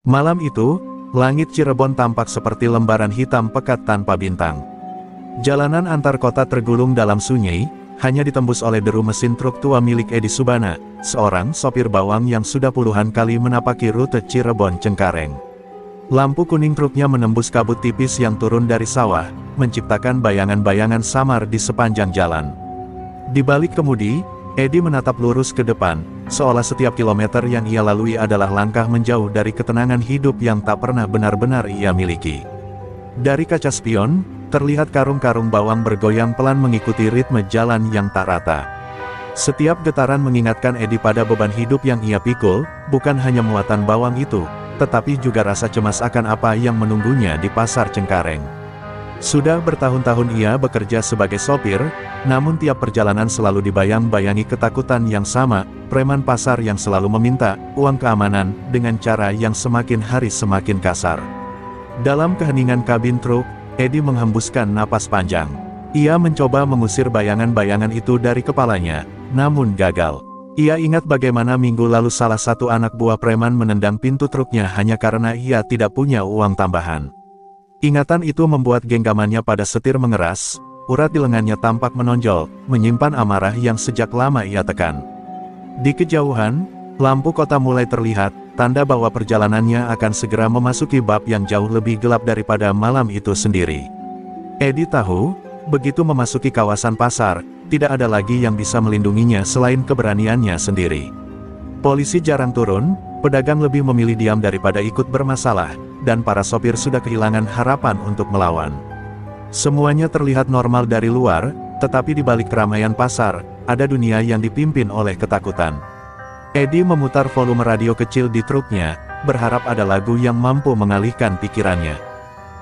Malam itu, langit Cirebon tampak seperti lembaran hitam pekat tanpa bintang. Jalanan antar kota tergulung dalam sunyi, hanya ditembus oleh deru mesin truk tua milik Edi Subana, seorang sopir bawang yang sudah puluhan kali menapaki rute Cirebon-Cengkareng. Lampu kuning truknya menembus kabut tipis yang turun dari sawah, menciptakan bayangan-bayangan samar di sepanjang jalan. Di balik kemudi, Edi menatap lurus ke depan, seolah setiap kilometer yang ia lalui adalah langkah menjauh dari ketenangan hidup yang tak pernah benar-benar ia miliki. Dari kaca spion, terlihat karung-karung bawang bergoyang pelan mengikuti ritme jalan yang tak rata. Setiap getaran mengingatkan Edi pada beban hidup yang ia pikul, bukan hanya muatan bawang itu, tetapi juga rasa cemas akan apa yang menunggunya di pasar Cengkareng. Sudah bertahun-tahun ia bekerja sebagai sopir, namun tiap perjalanan selalu dibayang-bayangi ketakutan yang sama, preman pasar yang selalu meminta uang keamanan dengan cara yang semakin hari semakin kasar. Dalam keheningan kabin truk, Edi menghembuskan napas panjang. Ia mencoba mengusir bayangan-bayangan itu dari kepalanya, namun gagal. Ia ingat bagaimana minggu lalu salah satu anak buah preman menendang pintu truknya hanya karena ia tidak punya uang tambahan. Ingatan itu membuat genggamannya pada setir mengeras, urat di lengannya tampak menonjol, menyimpan amarah yang sejak lama ia tekan. Di kejauhan, lampu kota mulai terlihat, tanda bahwa perjalanannya akan segera memasuki bab yang jauh lebih gelap daripada malam itu sendiri. Edi tahu, begitu memasuki kawasan pasar, tidak ada lagi yang bisa melindunginya selain keberaniannya sendiri. Polisi jarang turun, pedagang lebih memilih diam daripada ikut bermasalah, dan para sopir sudah kehilangan harapan untuk melawan. Semuanya terlihat normal dari luar, tetapi di balik keramaian pasar, ada dunia yang dipimpin oleh ketakutan. Edi memutar volume radio kecil di truknya, berharap ada lagu yang mampu mengalihkan pikirannya.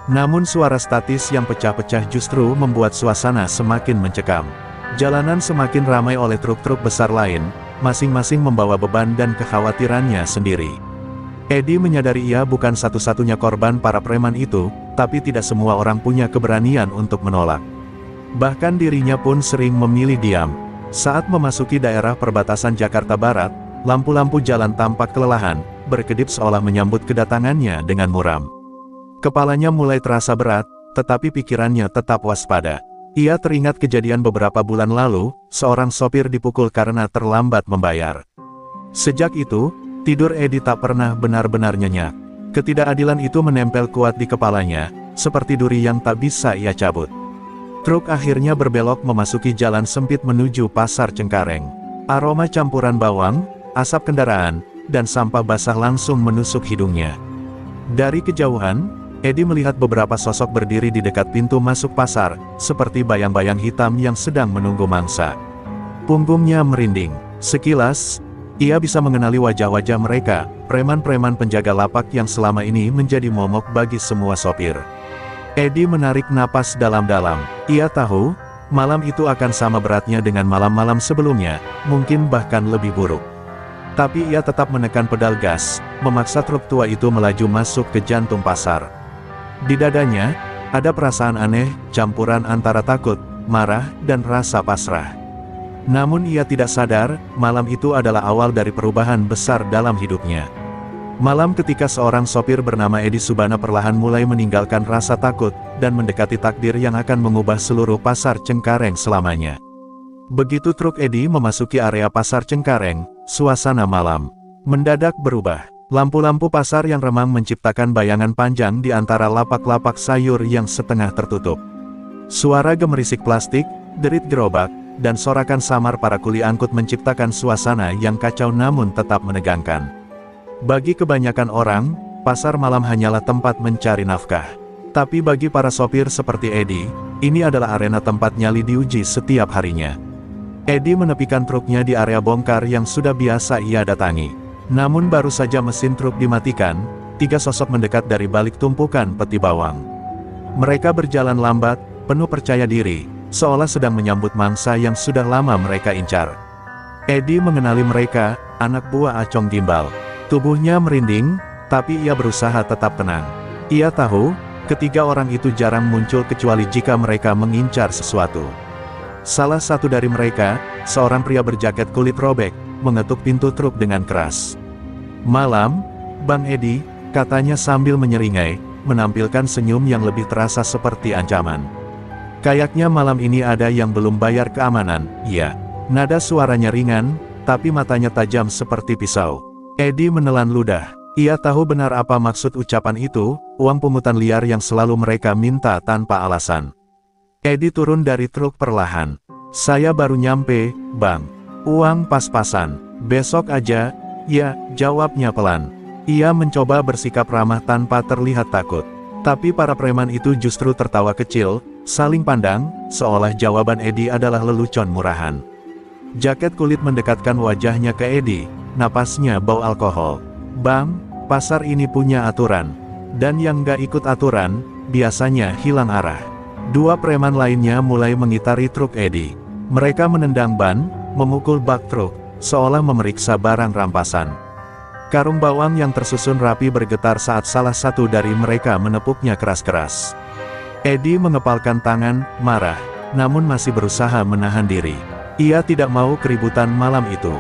Namun suara statis yang pecah-pecah justru membuat suasana semakin mencekam. Jalanan semakin ramai oleh truk-truk besar lain, masing-masing membawa beban dan kekhawatirannya sendiri. Edi menyadari ia bukan satu-satunya korban para preman itu, tapi tidak semua orang punya keberanian untuk menolak. Bahkan dirinya pun sering memilih diam. Saat memasuki daerah perbatasan Jakarta Barat, lampu-lampu jalan tampak kelelahan, berkedip seolah menyambut kedatangannya dengan muram. Kepalanya mulai terasa berat, tetapi pikirannya tetap waspada. Ia teringat kejadian beberapa bulan lalu, seorang sopir dipukul karena terlambat membayar. Sejak itu, tidur Edi tak pernah benar-benar nyenyak. Ketidakadilan itu menempel kuat di kepalanya, seperti duri yang tak bisa ia cabut. Truk akhirnya berbelok memasuki jalan sempit menuju pasar Cengkareng. Aroma campuran bawang, asap kendaraan, dan sampah basah langsung menusuk hidungnya. Dari kejauhan, Edi melihat beberapa sosok berdiri di dekat pintu masuk pasar, seperti bayang-bayang hitam yang sedang menunggu mangsa. Punggungnya merinding. Sekilas, ia bisa mengenali wajah-wajah mereka, preman-preman penjaga lapak yang selama ini menjadi momok bagi semua sopir. Edi menarik napas dalam-dalam. Ia tahu, malam itu akan sama beratnya dengan malam-malam sebelumnya, mungkin bahkan lebih buruk. Tapi ia tetap menekan pedal gas, memaksa truk tua itu melaju masuk ke jantung pasar. Di dadanya, ada perasaan aneh, campuran antara takut, marah, dan rasa pasrah. Namun ia tidak sadar, malam itu adalah awal dari perubahan besar dalam hidupnya. Malam ketika seorang sopir bernama Edi Subana perlahan mulai meninggalkan rasa takut, dan mendekati takdir yang akan mengubah seluruh pasar Cengkareng selamanya. Begitu truk Edi memasuki area pasar Cengkareng, suasana malam mendadak berubah. Lampu-lampu pasar yang remang menciptakan bayangan panjang di antara lapak-lapak sayur yang setengah tertutup. Suara gemerisik plastik, derit gerobak, dan sorakan samar para kuli angkut menciptakan suasana yang kacau namun tetap menegangkan. Bagi kebanyakan orang, pasar malam hanyalah tempat mencari nafkah. Tapi bagi para sopir seperti Edi, ini adalah arena tempat nyali diuji setiap harinya. Edi menepikan truknya di area bongkar yang sudah biasa ia datangi. Namun baru saja mesin truk dimatikan, tiga sosok mendekat dari balik tumpukan peti bawang. Mereka berjalan lambat, penuh percaya diri, seolah sedang menyambut mangsa yang sudah lama mereka incar. Edi mengenali mereka, anak buah Acong Gimbal. Tubuhnya merinding, tapi ia berusaha tetap tenang. Ia tahu, ketiga orang itu jarang muncul kecuali jika mereka mengincar sesuatu. Salah satu dari mereka, seorang pria berjaket kulit robek, mengetuk pintu truk dengan keras. "Malam, Bang Edi," katanya sambil menyeringai, menampilkan senyum yang lebih terasa seperti ancaman. Kayaknya malam ini ada yang belum bayar keamanan, ya. Nada suaranya ringan, tapi matanya tajam seperti pisau. Eddie menelan ludah. Ia tahu benar apa maksud ucapan itu, uang pungutan liar yang selalu mereka minta tanpa alasan. Eddie turun dari truk perlahan. Saya baru nyampe, Bang. Uang pas-pasan. Besok aja, ya, jawabnya pelan. Ia mencoba bersikap ramah tanpa terlihat takut. Tapi para preman itu justru tertawa kecil, saling pandang, seolah jawaban Eddie adalah lelucon murahan. Jaket kulit mendekatkan wajahnya ke Eddie, napasnya bau alkohol. Bang, pasar ini punya aturan. Dan yang gak ikut aturan, biasanya hilang arah. Dua preman lainnya mulai mengitari truk Eddie. Mereka menendang ban, memukul bak truk, seolah memeriksa barang rampasan. Karung bawang yang tersusun rapi bergetar saat salah satu dari mereka menepuknya keras-keras. Eddie mengepalkan tangan, marah, namun masih berusaha menahan diri. Ia tidak mau keributan malam itu.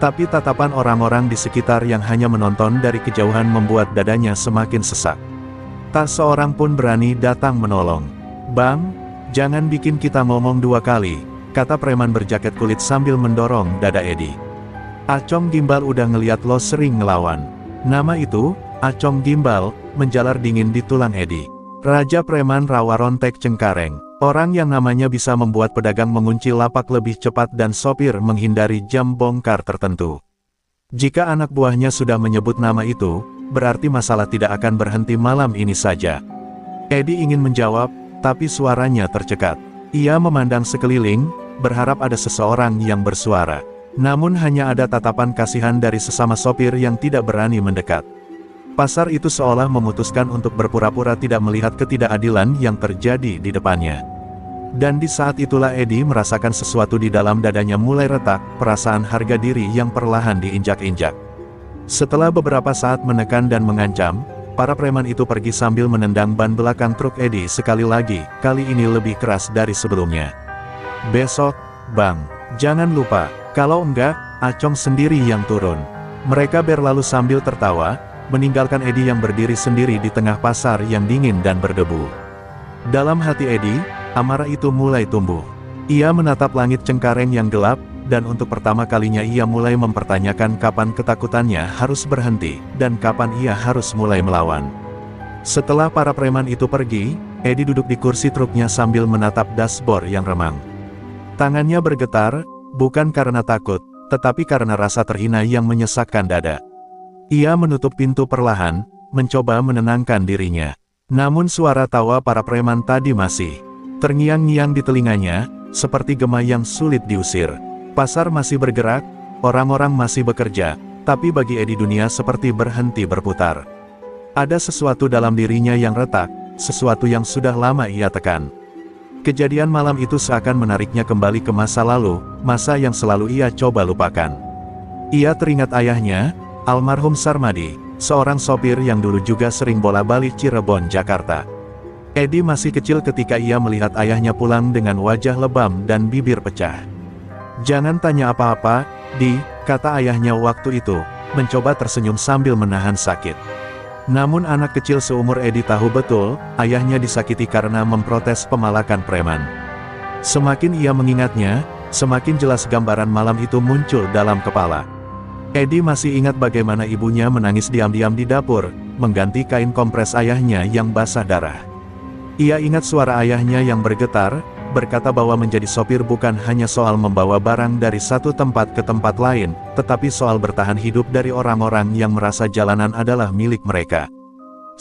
Tapi tatapan orang-orang di sekitar yang hanya menonton dari kejauhan membuat dadanya semakin sesak. Tak seorang pun berani datang menolong. Bang, jangan bikin kita ngomong dua kali, kata preman berjaket kulit sambil mendorong dada Eddie. Acong Gimbal udah ngeliat lo sering ngelawan. Nama itu, Acong Gimbal, menjalar dingin di tulang Eddie. Raja preman rawa rontek Cengkareng. Orang yang namanya bisa membuat pedagang mengunci lapak lebih cepat dan sopir menghindari jam bongkar tertentu. Jika anak buahnya sudah menyebut nama itu, berarti masalah tidak akan berhenti malam ini saja. Eddie ingin menjawab, tapi suaranya tercekat. Ia memandang sekeliling, berharap ada seseorang yang bersuara. Namun hanya ada tatapan kasihan dari sesama sopir yang tidak berani mendekat. Pasar itu seolah memutuskan untuk berpura-pura tidak melihat ketidakadilan yang terjadi di depannya. Dan di saat itulah Eddie merasakan sesuatu di dalam dadanya mulai retak, perasaan harga diri yang perlahan diinjak-injak. Setelah beberapa saat menekan dan mengancam, para preman itu pergi sambil menendang ban belakang truk Eddie sekali lagi, kali ini lebih keras dari sebelumnya. Besok, Bang, jangan lupa, kalau enggak, Acong sendiri yang turun. Mereka berlalu sambil tertawa, meninggalkan Eddie yang berdiri sendiri di tengah pasar yang dingin dan berdebu. Dalam hati Eddie, amarah itu mulai tumbuh. Ia menatap langit Cengkareng yang gelap, dan untuk pertama kalinya ia mulai mempertanyakan kapan ketakutannya harus berhenti, dan kapan ia harus mulai melawan. Setelah para preman itu pergi, Eddie duduk di kursi truknya sambil menatap dashboard yang remang. Tangannya bergetar, bukan karena takut, tetapi karena rasa terhina yang menyesakkan dada. Ia menutup pintu perlahan, mencoba menenangkan dirinya. Namun suara tawa para preman tadi masih terngiang-ngiang di telinganya, seperti gema yang sulit diusir. Pasar masih bergerak, orang-orang masih bekerja, tapi bagi Eddie dunia seperti berhenti berputar. Ada sesuatu dalam dirinya yang retak, sesuatu yang sudah lama ia tekan. Kejadian malam itu seakan menariknya kembali ke masa lalu, masa yang selalu ia coba lupakan. Ia teringat ayahnya, almarhum Sarmadi, seorang sopir yang dulu juga sering bolak-balik Cirebon, Jakarta. Eddie masih kecil ketika ia melihat ayahnya pulang dengan wajah lebam dan bibir pecah. Jangan tanya apa-apa, Di, kata ayahnya waktu itu, mencoba tersenyum sambil menahan sakit. Namun anak kecil seumur Eddie tahu betul, ayahnya disakiti karena memprotes pemalakan preman. Semakin ia mengingatnya, semakin jelas gambaran malam itu muncul dalam kepala. Eddie masih ingat bagaimana ibunya menangis diam-diam di dapur, mengganti kain kompres ayahnya yang basah darah. Ia ingat suara ayahnya yang bergetar, berkata bahwa menjadi sopir bukan hanya soal membawa barang dari satu tempat ke tempat lain, tetapi soal bertahan hidup dari orang-orang yang merasa jalanan adalah milik mereka.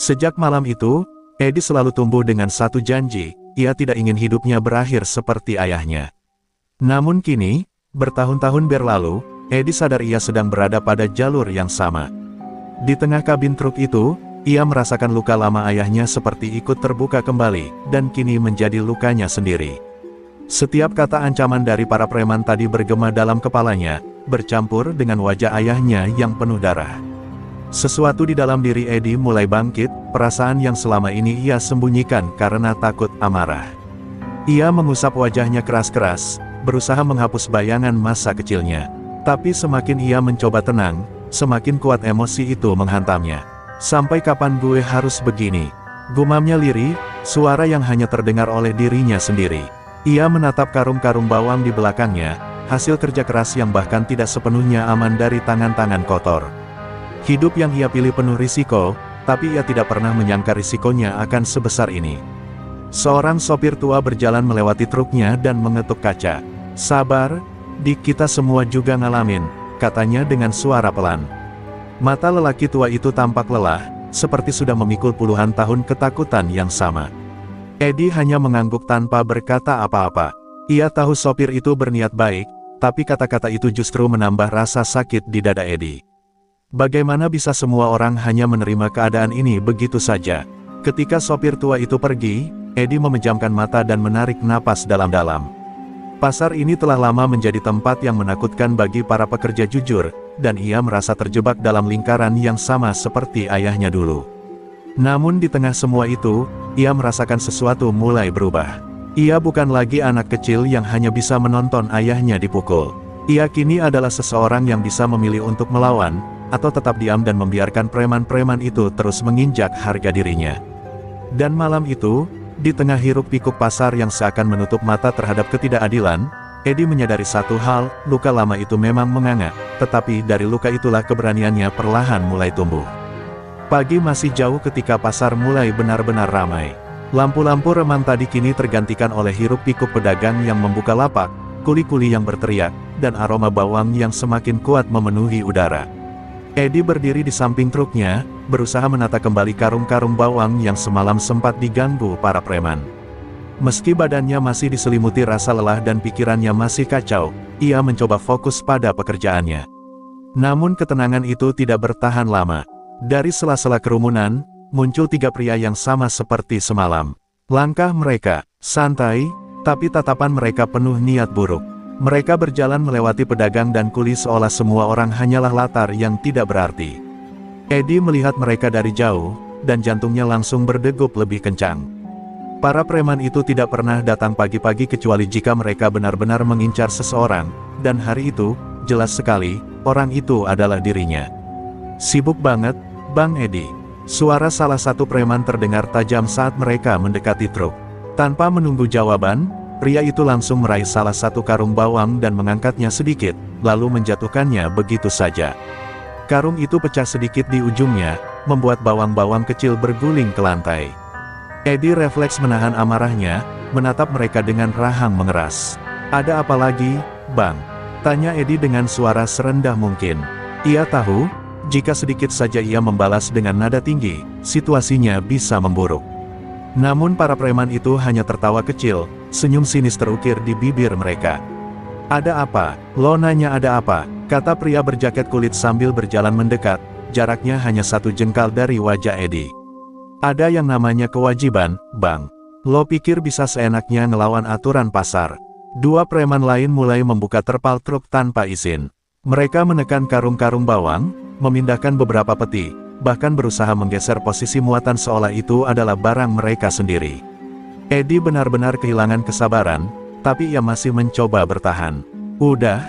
Sejak malam itu, Eddie selalu tumbuh dengan satu janji, ia tidak ingin hidupnya berakhir seperti ayahnya. Namun kini, bertahun-tahun berlalu, Eddie sadar ia sedang berada pada jalur yang sama. Di tengah kabin truk itu, ia merasakan luka lama ayahnya seperti ikut terbuka kembali, dan kini menjadi lukanya sendiri. Setiap kata ancaman dari para preman tadi bergema dalam kepalanya, bercampur dengan wajah ayahnya yang penuh darah. Sesuatu di dalam diri Eddie mulai bangkit, perasaan yang selama ini ia sembunyikan karena takut amarah. Ia mengusap wajahnya keras-keras, berusaha menghapus bayangan masa kecilnya. Tapi semakin ia mencoba tenang, semakin kuat emosi itu menghantamnya. Sampai kapan gue harus begini? Gumamnya lirih, suara yang hanya terdengar oleh dirinya sendiri. Ia menatap karung-karung bawang di belakangnya, hasil kerja keras yang bahkan tidak sepenuhnya aman dari tangan-tangan kotor. Hidup yang ia pilih penuh risiko, tapi ia tidak pernah menyangka risikonya akan sebesar ini. Seorang sopir tua berjalan melewati truknya dan mengetuk kaca. "Sabar, Dik, kita semua juga ngalamin," katanya dengan suara pelan. Mata lelaki tua itu tampak lelah, seperti sudah memikul puluhan tahun ketakutan yang sama. Eddie hanya mengangguk tanpa berkata apa-apa. Ia tahu sopir itu berniat baik, tapi kata-kata itu justru menambah rasa sakit di dada Eddie. Bagaimana bisa semua orang hanya menerima keadaan ini begitu saja? Ketika sopir tua itu pergi, Eddie memejamkan mata dan menarik napas dalam-dalam. Pasar ini telah lama menjadi tempat yang menakutkan bagi para pekerja jujur, dan ia merasa terjebak dalam lingkaran yang sama seperti ayahnya dulu. Namun di tengah semua itu, ia merasakan sesuatu mulai berubah. Ia bukan lagi anak kecil yang hanya bisa menonton ayahnya dipukul. Ia kini adalah seseorang yang bisa memilih untuk melawan, atau tetap diam dan membiarkan preman-preman itu terus menginjak harga dirinya. Dan malam itu, di tengah hiruk-pikuk pasar yang seakan menutup mata terhadap ketidakadilan, Eddie menyadari satu hal, luka lama itu memang menganga, tetapi dari luka itulah keberaniannya perlahan mulai tumbuh. Pagi masih jauh ketika pasar mulai benar-benar ramai. Lampu-lampu remang tadi kini tergantikan oleh hiruk-pikuk pedagang yang membuka lapak, kuli-kuli yang berteriak, dan aroma bawang yang semakin kuat memenuhi udara. Eddie berdiri di samping truknya, berusaha menata kembali karung-karung bawang yang semalam sempat diganggu para preman. Meski badannya masih diselimuti rasa lelah dan pikirannya masih kacau, ia mencoba fokus pada pekerjaannya. Namun ketenangan itu tidak bertahan lama. Dari sela-sela kerumunan, muncul tiga pria yang sama seperti semalam. Langkah mereka santai, tapi tatapan mereka penuh niat buruk. Mereka berjalan melewati pedagang dan kuli seolah semua orang hanyalah latar yang tidak berarti. Eddie melihat mereka dari jauh, dan jantungnya langsung berdegup lebih kencang. Para preman itu tidak pernah datang pagi-pagi kecuali jika mereka benar-benar mengincar seseorang, dan hari itu, jelas sekali, orang itu adalah dirinya. "Sibuk banget, Bang Eddie." Suara salah satu preman terdengar tajam saat mereka mendekati truk. Tanpa menunggu jawaban, pria itu langsung meraih salah satu karung bawang dan mengangkatnya sedikit, lalu menjatuhkannya begitu saja. Karung itu pecah sedikit di ujungnya, membuat bawang-bawang kecil berguling ke lantai. Eddie refleks menahan amarahnya, menatap mereka dengan rahang mengeras. "Ada apa lagi, Bang?" tanya Eddie dengan suara serendah mungkin. Ia tahu, jika sedikit saja ia membalas dengan nada tinggi, situasinya bisa memburuk. Namun para preman itu hanya tertawa kecil, senyum sinis terukir di bibir mereka. "Ada apa? Lo nanya ada apa?" kata pria berjaket kulit sambil berjalan mendekat, jaraknya hanya 1 jengkal dari wajah Eddie. "Ada yang namanya kewajiban, Bang. Lo pikir bisa seenaknya ngelawan aturan pasar?" Dua preman lain mulai membuka terpal truk tanpa izin. Mereka menekan karung-karung bawang, memindahkan beberapa peti, bahkan berusaha menggeser posisi muatan seolah itu adalah barang mereka sendiri. Eddie benar-benar kehilangan kesabaran, tapi ia masih mencoba bertahan. "Udah,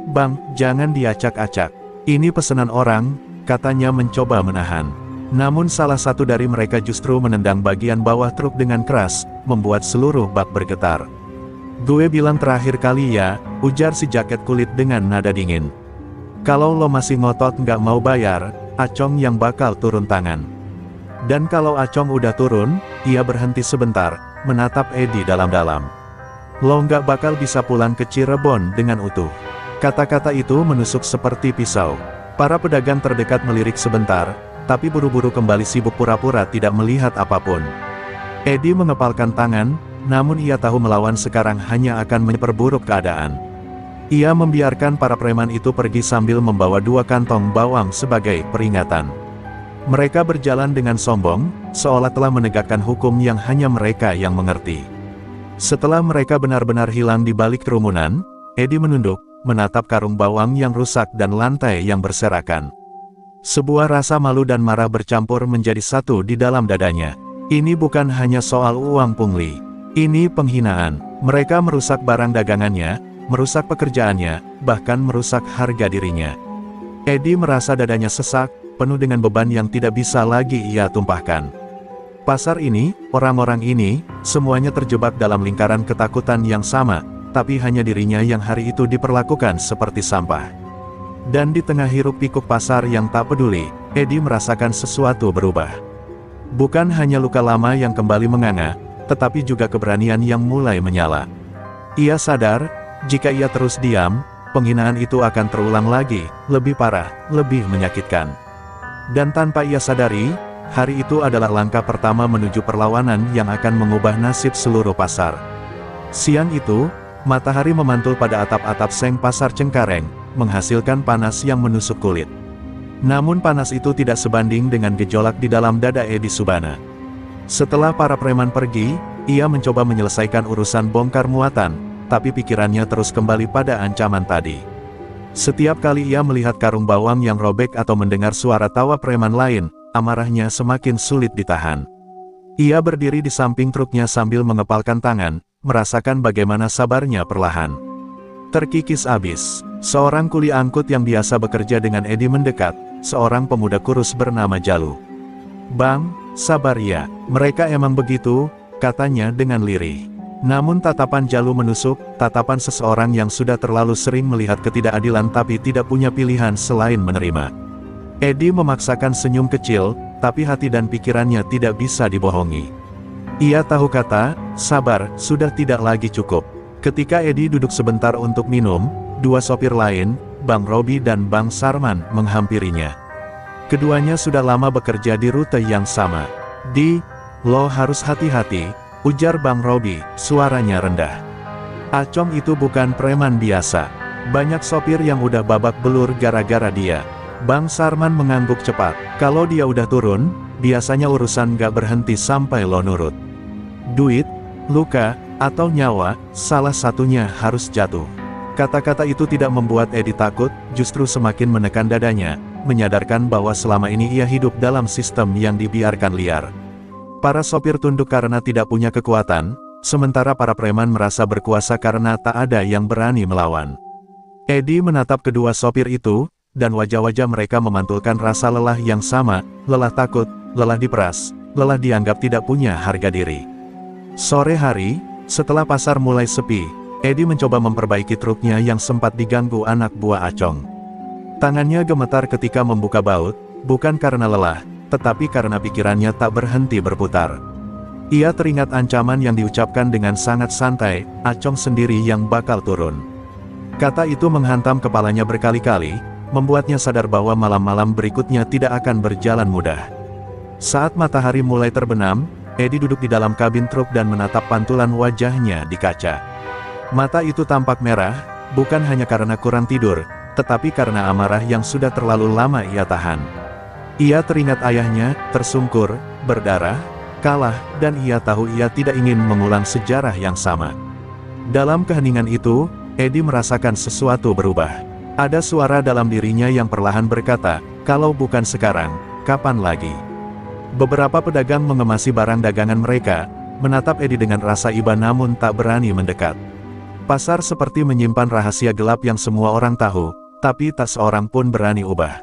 Bang, jangan diacak-acak. Ini pesanan orang," katanya mencoba menahan. Namun salah satu dari mereka justru menendang bagian bawah truk dengan keras, membuat seluruh bak bergetar. "Gue bilang terakhir kali ya," ujar si jaket kulit dengan nada dingin. "Kalau lo masih ngotot nggak mau bayar, Acong yang bakal turun tangan." Dan kalau Acong udah turun, ia berhenti sebentar, menatap Eddie dalam-dalam. "Lo nggak bakal bisa pulang ke Cirebon dengan utuh." Kata-kata itu menusuk seperti pisau. Para pedagang terdekat melirik sebentar, tapi buru-buru kembali sibuk pura-pura tidak melihat apapun. Eddie mengepalkan tangan, namun ia tahu melawan sekarang hanya akan memperburuk keadaan. Ia membiarkan para preman itu pergi sambil membawa 2 kantong bawang sebagai peringatan. Mereka berjalan dengan sombong, seolah telah menegakkan hukum yang hanya mereka yang mengerti. Setelah mereka benar-benar hilang di balik kerumunan, Eddie menunduk, menatap karung bawang yang rusak dan lantai yang berserakan. Sebuah rasa malu dan marah bercampur menjadi satu di dalam dadanya. Ini bukan hanya soal uang pungli. Ini penghinaan. Mereka merusak barang dagangannya, merusak pekerjaannya, bahkan merusak harga dirinya. Eddie merasa dadanya sesak, penuh dengan beban yang tidak bisa lagi ia tumpahkan. Pasar ini, orang-orang ini, semuanya terjebak dalam lingkaran ketakutan yang sama, tapi hanya dirinya yang hari itu diperlakukan seperti sampah. Dan di tengah hiruk-pikuk pasar yang tak peduli, Eddie merasakan sesuatu berubah. Bukan hanya luka lama yang kembali menganga, tetapi juga keberanian yang mulai menyala. Ia sadar, jika ia terus diam, penghinaan itu akan terulang lagi, lebih parah, lebih menyakitkan. Dan tanpa ia sadari, hari itu adalah langkah pertama menuju perlawanan yang akan mengubah nasib seluruh pasar. Siang itu, matahari memantul pada atap-atap seng pasar Cengkareng, menghasilkan panas yang menusuk kulit. Namun panas itu tidak sebanding dengan gejolak di dalam dada Eddie Subana. Setelah para preman pergi, ia mencoba menyelesaikan urusan bongkar muatan, tapi pikirannya terus kembali pada ancaman tadi. Setiap kali ia melihat karung bawang yang robek atau mendengar suara tawa preman lain, amarahnya semakin sulit ditahan. Ia berdiri di samping truknya sambil mengepalkan tangan, merasakan bagaimana sabarnya perlahan terkikis abis. Seorang kuli angkut yang biasa bekerja dengan Eddie mendekat, seorang pemuda kurus bernama Jalu. "Bang, sabar ya, mereka emang begitu," katanya dengan lirih. Namun tatapan Jalu menusuk, tatapan seseorang yang sudah terlalu sering melihat ketidakadilan tapi tidak punya pilihan selain menerima. Eddie memaksakan senyum kecil, tapi hati dan pikirannya tidak bisa dibohongi. Ia tahu kata, sabar, sudah tidak lagi cukup. Ketika Eddie duduk sebentar untuk minum, dua sopir lain, Bang Robi dan Bang Sarman, menghampirinya. Keduanya sudah lama bekerja di rute yang sama. "Lo harus hati-hati," ujar Bang Robi, suaranya rendah. "Acong itu bukan preman biasa. Banyak sopir yang udah babak belur gara-gara dia." Bang Sarman mengangguk cepat. "Kalau dia udah turun, biasanya urusan gak berhenti sampai lo nurut. Duit, luka, atau nyawa, salah satunya harus jatuh." Kata-kata itu tidak membuat Eddie takut, justru semakin menekan dadanya, menyadarkan bahwa selama ini ia hidup dalam sistem yang dibiarkan liar. Para sopir tunduk karena tidak punya kekuatan, sementara para preman merasa berkuasa karena tak ada yang berani melawan. Eddie menatap kedua sopir itu, dan wajah-wajah mereka memantulkan rasa lelah yang sama, lelah takut, lelah diperas, lelah dianggap tidak punya harga diri. Sore hari, setelah pasar mulai sepi, Eddie mencoba memperbaiki truknya yang sempat diganggu anak buah Acong. Tangannya gemetar ketika membuka baut, bukan karena lelah, tetapi karena pikirannya tak berhenti berputar. Ia teringat ancaman yang diucapkan dengan sangat santai, Acong sendiri yang bakal turun. Kata itu menghantam kepalanya berkali-kali, membuatnya sadar bahwa malam-malam berikutnya tidak akan berjalan mudah. Saat matahari mulai terbenam, Eddie duduk di dalam kabin truk dan menatap pantulan wajahnya di kaca. Mata itu tampak merah, bukan hanya karena kurang tidur, tetapi karena amarah yang sudah terlalu lama ia tahan. Ia teringat ayahnya, tersungkur, berdarah, kalah, dan ia tahu ia tidak ingin mengulang sejarah yang sama. Dalam keheningan itu, Eddie merasakan sesuatu berubah. Ada suara dalam dirinya yang perlahan berkata, "Kalau bukan sekarang, kapan lagi?" Beberapa pedagang mengemasi barang dagangan mereka, menatap Eddie dengan rasa iba namun tak berani mendekat. Pasar seperti menyimpan rahasia gelap yang semua orang tahu, tapi tak seorang pun berani ubah.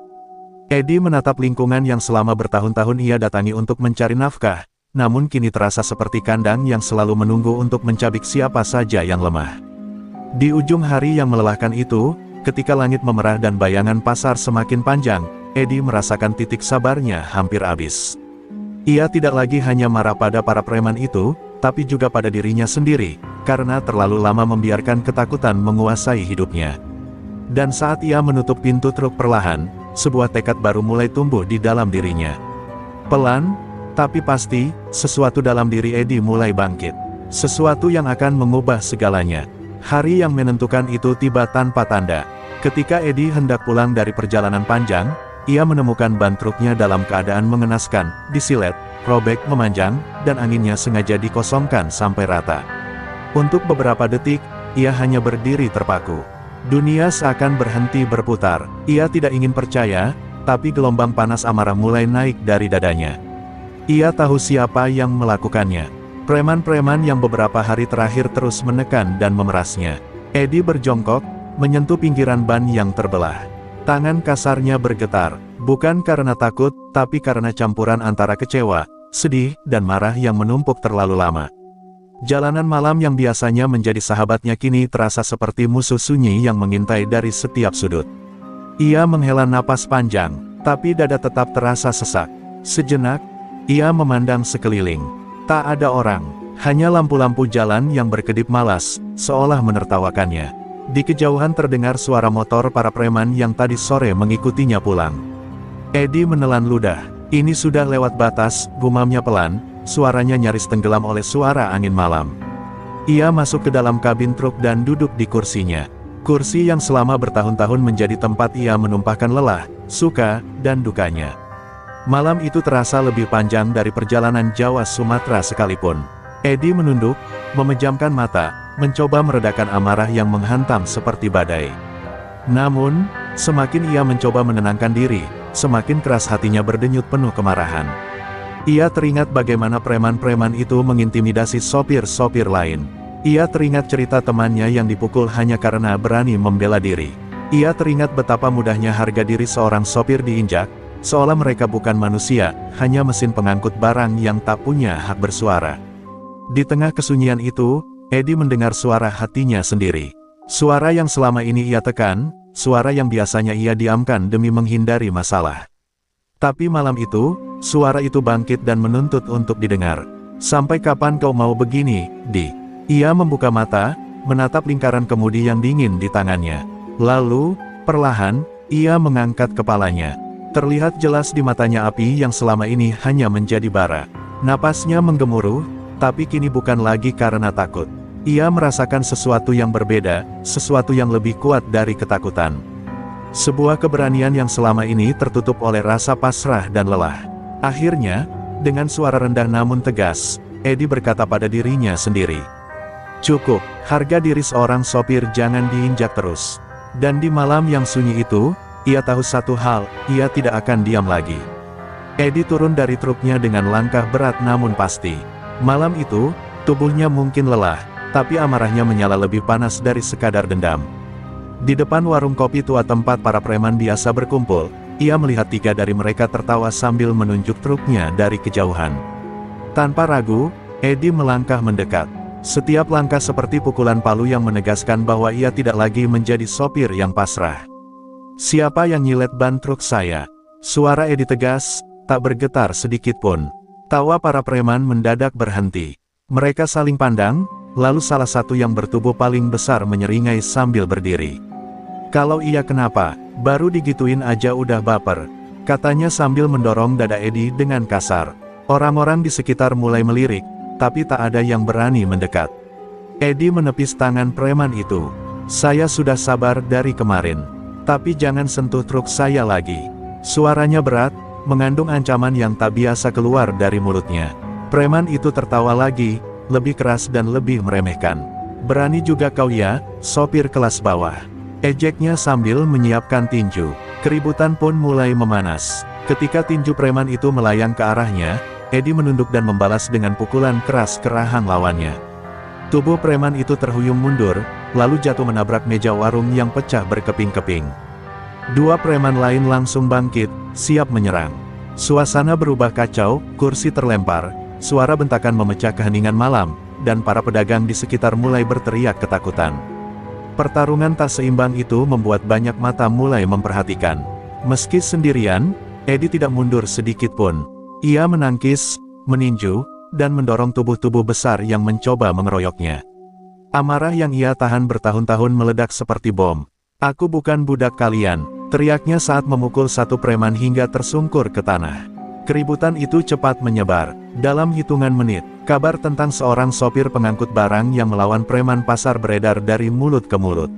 Eddie menatap lingkungan yang selama bertahun-tahun ia datangi untuk mencari nafkah, namun kini terasa seperti kandang yang selalu menunggu untuk mencabik siapa saja yang lemah. Di ujung hari yang melelahkan itu, ketika langit memerah dan bayangan pasar semakin panjang, Eddie merasakan titik sabarnya hampir habis. Ia tidak lagi hanya marah pada para preman itu, tapi juga pada dirinya sendiri, karena terlalu lama membiarkan ketakutan menguasai hidupnya. Dan saat ia menutup pintu truk perlahan, sebuah tekad baru mulai tumbuh di dalam dirinya. Pelan, tapi pasti, sesuatu dalam diri Eddie mulai bangkit. Sesuatu yang akan mengubah segalanya. Hari yang menentukan itu tiba tanpa tanda. Ketika Eddie hendak pulang dari perjalanan panjang, ia menemukan ban truknya dalam keadaan mengenaskan, disilet, robek memanjang, dan anginnya sengaja dikosongkan sampai rata. Untuk beberapa detik, ia hanya berdiri terpaku. Dunia seakan berhenti berputar. Ia tidak ingin percaya, tapi gelombang panas amarah mulai naik dari dadanya. Ia tahu siapa yang melakukannya. Preman-preman yang beberapa hari terakhir terus menekan dan memerasnya. Eddie berjongkok, menyentuh pinggiran ban yang terbelah. Tangan kasarnya bergetar, bukan karena takut, tapi karena campuran antara kecewa, sedih, dan marah yang menumpuk terlalu lama. Jalanan malam yang biasanya menjadi sahabatnya kini terasa seperti musuh sunyi yang mengintai dari setiap sudut. Ia menghela napas panjang, tapi dada tetap terasa sesak. Sejenak, ia memandang sekeliling. Tak ada orang, hanya lampu-lampu jalan yang berkedip malas, seolah menertawakannya. Di kejauhan terdengar suara motor para preman yang tadi sore mengikutinya pulang. Eddie menelan ludah. Ini sudah lewat batas, gumamnya pelan, suaranya nyaris tenggelam oleh suara angin malam. Ia masuk ke dalam kabin truk dan duduk di kursinya. Kursi yang selama bertahun-tahun menjadi tempat ia menumpahkan lelah, suka, dan dukanya. Malam itu terasa lebih panjang dari perjalanan Jawa-Sumatera sekalipun. Eddie menunduk, memejamkan mata, mencoba meredakan amarah yang menghantam seperti badai. Namun, semakin ia mencoba menenangkan diri, semakin keras hatinya berdenyut penuh kemarahan. Ia teringat bagaimana preman-preman itu mengintimidasi sopir-sopir lain. Ia teringat cerita temannya yang dipukul hanya karena berani membela diri. Ia teringat betapa mudahnya harga diri seorang sopir diinjak, seolah mereka bukan manusia, hanya mesin pengangkut barang yang tak punya hak bersuara. Di tengah kesunyian itu, Eddie mendengar suara hatinya sendiri. Suara yang selama ini ia tekan, suara yang biasanya ia diamkan demi menghindari masalah. Tapi malam itu, suara itu bangkit dan menuntut untuk didengar. Sampai kapan kau mau begini, Di? Ia membuka mata, menatap lingkaran kemudi yang dingin di tangannya. Lalu, perlahan, ia mengangkat kepalanya. Terlihat jelas di matanya api yang selama ini hanya menjadi bara. Napasnya menggemuruh, tapi kini bukan lagi karena takut. Ia merasakan sesuatu yang berbeda, sesuatu yang lebih kuat dari ketakutan. Sebuah keberanian yang selama ini tertutup oleh rasa pasrah dan lelah. Akhirnya, dengan suara rendah namun tegas, Eddie berkata pada dirinya sendiri. Cukup, harga diri seorang sopir jangan diinjak terus. Dan di malam yang sunyi itu, ia tahu satu hal, ia tidak akan diam lagi. Eddie turun dari truknya dengan langkah berat namun pasti. Malam itu, tubuhnya mungkin lelah, tapi amarahnya menyala lebih panas dari sekadar dendam. Di depan warung kopi tua tempat para preman biasa berkumpul, ia melihat 3 dari mereka tertawa sambil menunjuk truknya dari kejauhan. Tanpa ragu, Eddie melangkah mendekat. Setiap langkah seperti pukulan palu yang menegaskan bahwa ia tidak lagi menjadi sopir yang pasrah. Siapa yang nyilet ban truk saya? Suara Eddie tegas, tak bergetar sedikit pun. Tawa para preman mendadak berhenti. Mereka saling pandang, lalu salah satu yang bertubuh paling besar menyeringai sambil berdiri. Kalau iya kenapa, baru digituin aja udah baper, katanya sambil mendorong dada Eddie dengan kasar. Orang-orang di sekitar mulai melirik, tapi tak ada yang berani mendekat. Eddie menepis tangan preman itu. Saya sudah sabar dari kemarin, tapi jangan sentuh truk saya lagi. Suaranya berat, mengandung ancaman yang tak biasa keluar dari mulutnya. Preman itu tertawa lagi, lebih keras dan lebih meremehkan. Berani juga kau ya, sopir kelas bawah. Ejeknya sambil menyiapkan tinju. Keributan pun mulai memanas. Ketika tinju preman itu melayang ke arahnya, Eddie menunduk dan membalas dengan pukulan keras ke rahang lawannya. Tubuh preman itu terhuyung mundur, lalu jatuh menabrak meja warung yang pecah berkeping-keping. 2 preman lain langsung bangkit, siap menyerang. Suasana berubah kacau, kursi terlempar, suara bentakan memecah keheningan malam, dan para pedagang di sekitar mulai berteriak ketakutan. Pertarungan tak seimbang itu membuat banyak mata mulai memperhatikan. Meski sendirian, Eddie tidak mundur sedikit pun. Ia menangkis, meninju, dan mendorong tubuh-tubuh besar yang mencoba mengeroyoknya. Amarah yang ia tahan bertahun-tahun meledak seperti bom. Aku bukan budak kalian, teriaknya saat memukul satu preman hingga tersungkur ke tanah. Keributan itu cepat menyebar. Dalam hitungan menit, kabar tentang seorang sopir pengangkut barang yang melawan preman pasar beredar dari mulut ke mulut.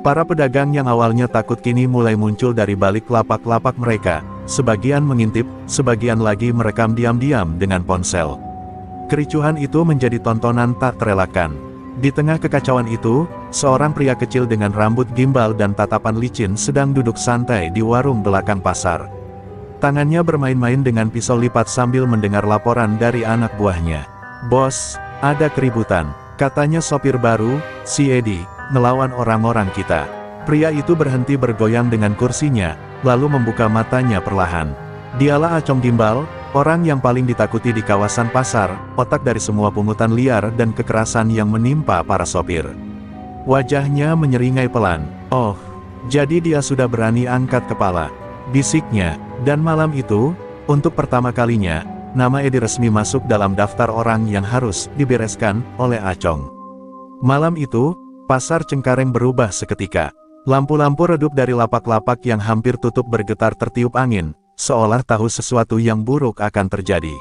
Para pedagang yang awalnya takut kini mulai muncul dari balik lapak-lapak mereka. Sebagian mengintip, sebagian lagi merekam diam-diam dengan ponsel. Kericuhan itu menjadi tontonan tak terelakkan. Di tengah kekacauan itu, seorang pria kecil dengan rambut gimbal dan tatapan licin sedang duduk santai di warung belakang pasar. Tangannya bermain-main dengan pisau lipat sambil mendengar laporan dari anak buahnya. Bos, ada keributan, katanya sopir baru, si Eddie, ngelawan orang-orang kita. Pria itu berhenti bergoyang dengan kursinya, lalu membuka matanya perlahan. Dialah Acong Gimbal, orang yang paling ditakuti di kawasan pasar, otak dari semua pungutan liar dan kekerasan yang menimpa para sopir. Wajahnya menyeringai pelan. "Oh, jadi dia sudah berani angkat kepala," bisiknya. Dan malam itu, untuk pertama kalinya, nama Edi resmi masuk dalam daftar orang yang harus dibereskan oleh Acong. Malam itu, pasar Cengkareng berubah seketika. Lampu-lampu redup dari lapak-lapak yang hampir tutup bergetar tertiup angin, seolah tahu sesuatu yang buruk akan terjadi.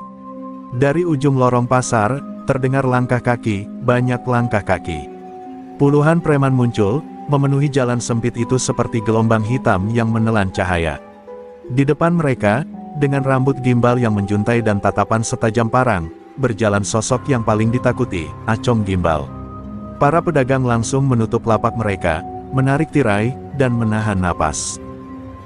Dari ujung lorong pasar, terdengar langkah kaki, banyak langkah kaki. Puluhan preman muncul, memenuhi jalan sempit itu seperti gelombang hitam yang menelan cahaya. Di depan mereka, dengan rambut gimbal yang menjuntai dan tatapan setajam parang, berjalan sosok yang paling ditakuti, Acong Gimbal. Para pedagang langsung menutup lapak mereka, menarik tirai, dan menahan napas.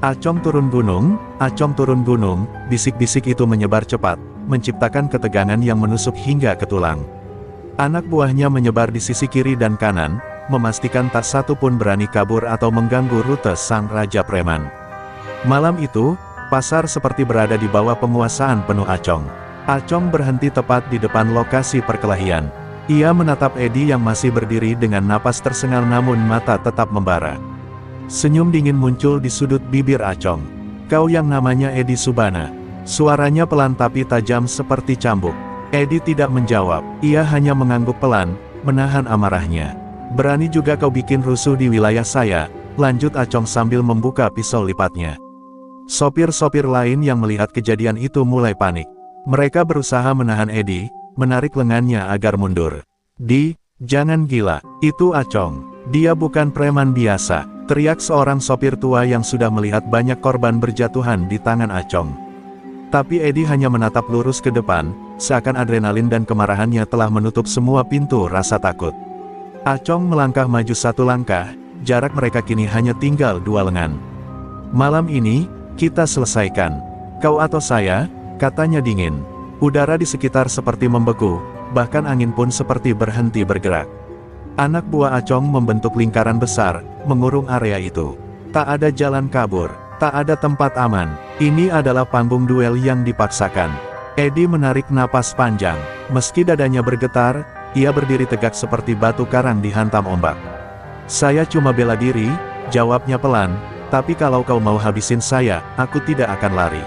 "Acong turun gunung, Acong turun gunung," bisik-bisik itu menyebar cepat, menciptakan ketegangan yang menusuk hingga ke tulang. Anak buahnya menyebar di sisi kiri dan kanan, memastikan tak satu pun berani kabur atau mengganggu rute sang raja preman. Malam itu, pasar seperti berada di bawah penguasaan penuh Acong. Acong berhenti tepat di depan lokasi perkelahian. Ia menatap Edi yang masih berdiri dengan napas tersengal namun mata tetap membara. Senyum dingin muncul di sudut bibir Acong. "Kau yang namanya Edi Subana?" Suaranya pelan tapi tajam seperti cambuk. Edi tidak menjawab, ia hanya mengangguk pelan, menahan amarahnya. "Berani juga kau bikin rusuh di wilayah saya," lanjut Acong sambil membuka pisau lipatnya. Sopir-sopir lain yang melihat kejadian itu mulai panik. Mereka berusaha menahan Edi, menarik lengannya agar mundur. Jangan gila, itu Acong. Dia bukan preman biasa," teriak seorang sopir tua yang sudah melihat banyak korban berjatuhan di tangan Acong. Tapi Edi hanya menatap lurus ke depan, seakan adrenalin dan kemarahannya telah menutup semua pintu rasa takut. Acong melangkah maju satu langkah, jarak mereka kini hanya tinggal 2 lengan. "Malam ini, kita selesaikan. Kau atau saya," katanya dingin. Udara di sekitar seperti membeku, bahkan angin pun seperti berhenti bergerak. Anak buah Acong membentuk lingkaran besar, mengurung area itu. Tak ada jalan kabur, tak ada tempat aman. Ini adalah panggung duel yang dipaksakan. Edi menarik napas panjang. Meski dadanya bergetar, ia berdiri tegak seperti batu karang dihantam ombak. "Saya cuma bela diri," jawabnya pelan, "tapi kalau kau mau habisin saya, aku tidak akan lari."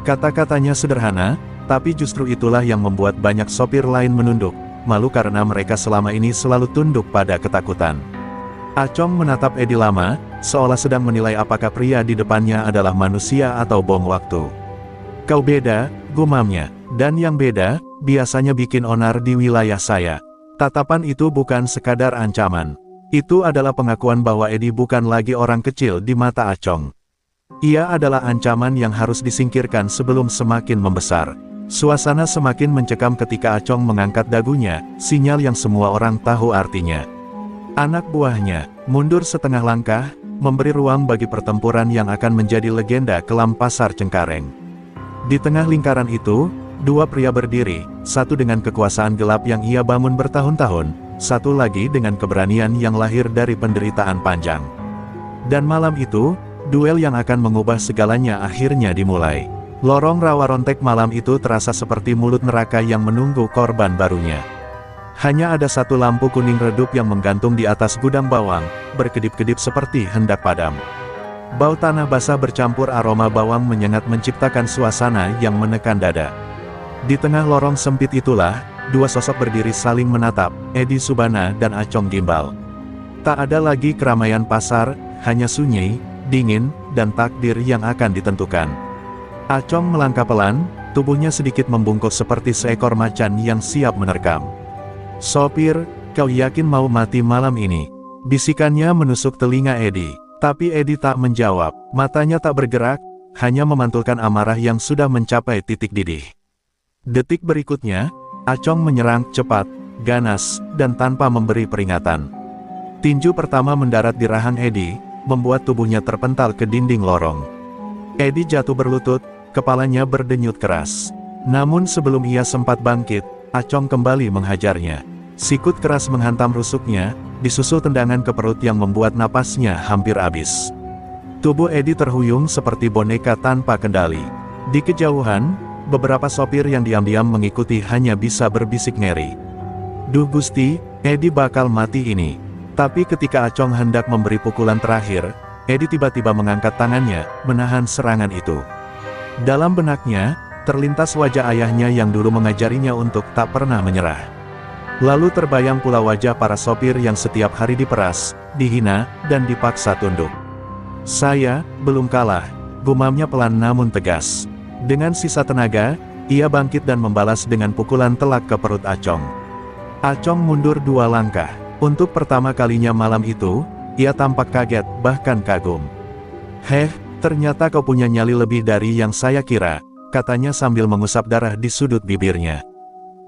Kata-katanya sederhana, tapi justru itulah yang membuat banyak sopir lain menunduk, malu karena mereka selama ini selalu tunduk pada ketakutan. Acong menatap Edi lama, seolah sedang menilai apakah pria di depannya adalah manusia atau bom waktu. "Kau beda," gumamnya, "dan yang beda, biasanya bikin onar di wilayah saya." Tatapan itu bukan sekadar ancaman. Itu adalah pengakuan bahwa Edi bukan lagi orang kecil di mata Acong. Ia adalah ancaman yang harus disingkirkan sebelum semakin membesar. Suasana semakin mencekam ketika Acong mengangkat dagunya, sinyal yang semua orang tahu artinya. Anak buahnya mundur setengah langkah, memberi ruang bagi pertempuran yang akan menjadi legenda kelam pasar Cengkareng. Di tengah lingkaran itu, 2 pria berdiri, satu dengan kekuasaan gelap yang ia bangun bertahun-tahun, satu lagi dengan keberanian yang lahir dari penderitaan panjang. Dan malam itu, duel yang akan mengubah segalanya akhirnya dimulai. Lorong rawa rontek malam itu terasa seperti mulut neraka yang menunggu korban barunya. Hanya ada satu lampu kuning redup yang menggantung di atas gudang bawang, berkedip-kedip seperti hendak padam. Bau tanah basah bercampur aroma bawang menyengat menciptakan suasana yang menekan dada. Di tengah lorong sempit itulah, 2 sosok berdiri saling menatap, Edi Subana dan Acong Gimbal. Tak ada lagi keramaian pasar, hanya sunyi, dingin, dan takdir yang akan ditentukan. Acong melangkah pelan, tubuhnya sedikit membungkuk seperti seekor macan yang siap menerkam. "Sopir, kau yakin mau mati malam ini?" Bisikannya menusuk telinga Edi. Tapi Edi tak menjawab, matanya tak bergerak, hanya memantulkan amarah yang sudah mencapai titik didih. Detik berikutnya, Acong menyerang cepat, ganas, dan tanpa memberi peringatan. Tinju pertama mendarat di rahang Edi, membuat tubuhnya terpental ke dinding lorong. Edi jatuh berlutut, kepalanya berdenyut keras. Namun sebelum ia sempat bangkit, Acong kembali menghajarnya. Sikut keras menghantam rusuknya, disusul tendangan ke perut yang membuat napasnya hampir habis. Tubuh Edi terhuyung seperti boneka tanpa kendali. Di kejauhan, beberapa sopir yang diam-diam mengikuti hanya bisa berbisik ngeri. "Duh Gusti, Edi bakal mati ini." Tapi ketika Acong hendak memberi pukulan terakhir, Edi tiba-tiba mengangkat tangannya, menahan serangan itu. Dalam benaknya, terlintas wajah ayahnya yang dulu mengajarinya untuk tak pernah menyerah. Lalu terbayang pula wajah para sopir yang setiap hari diperas, dihina, dan dipaksa tunduk. "Saya belum kalah," gumamnya pelan namun tegas. Dengan sisa tenaga, ia bangkit dan membalas dengan pukulan telak ke perut Acong. Acong mundur 2 langkah. Untuk pertama kalinya malam itu, ia tampak kaget, bahkan kagum. "Heh, ternyata kau punya nyali lebih dari yang saya kira," katanya sambil mengusap darah di sudut bibirnya.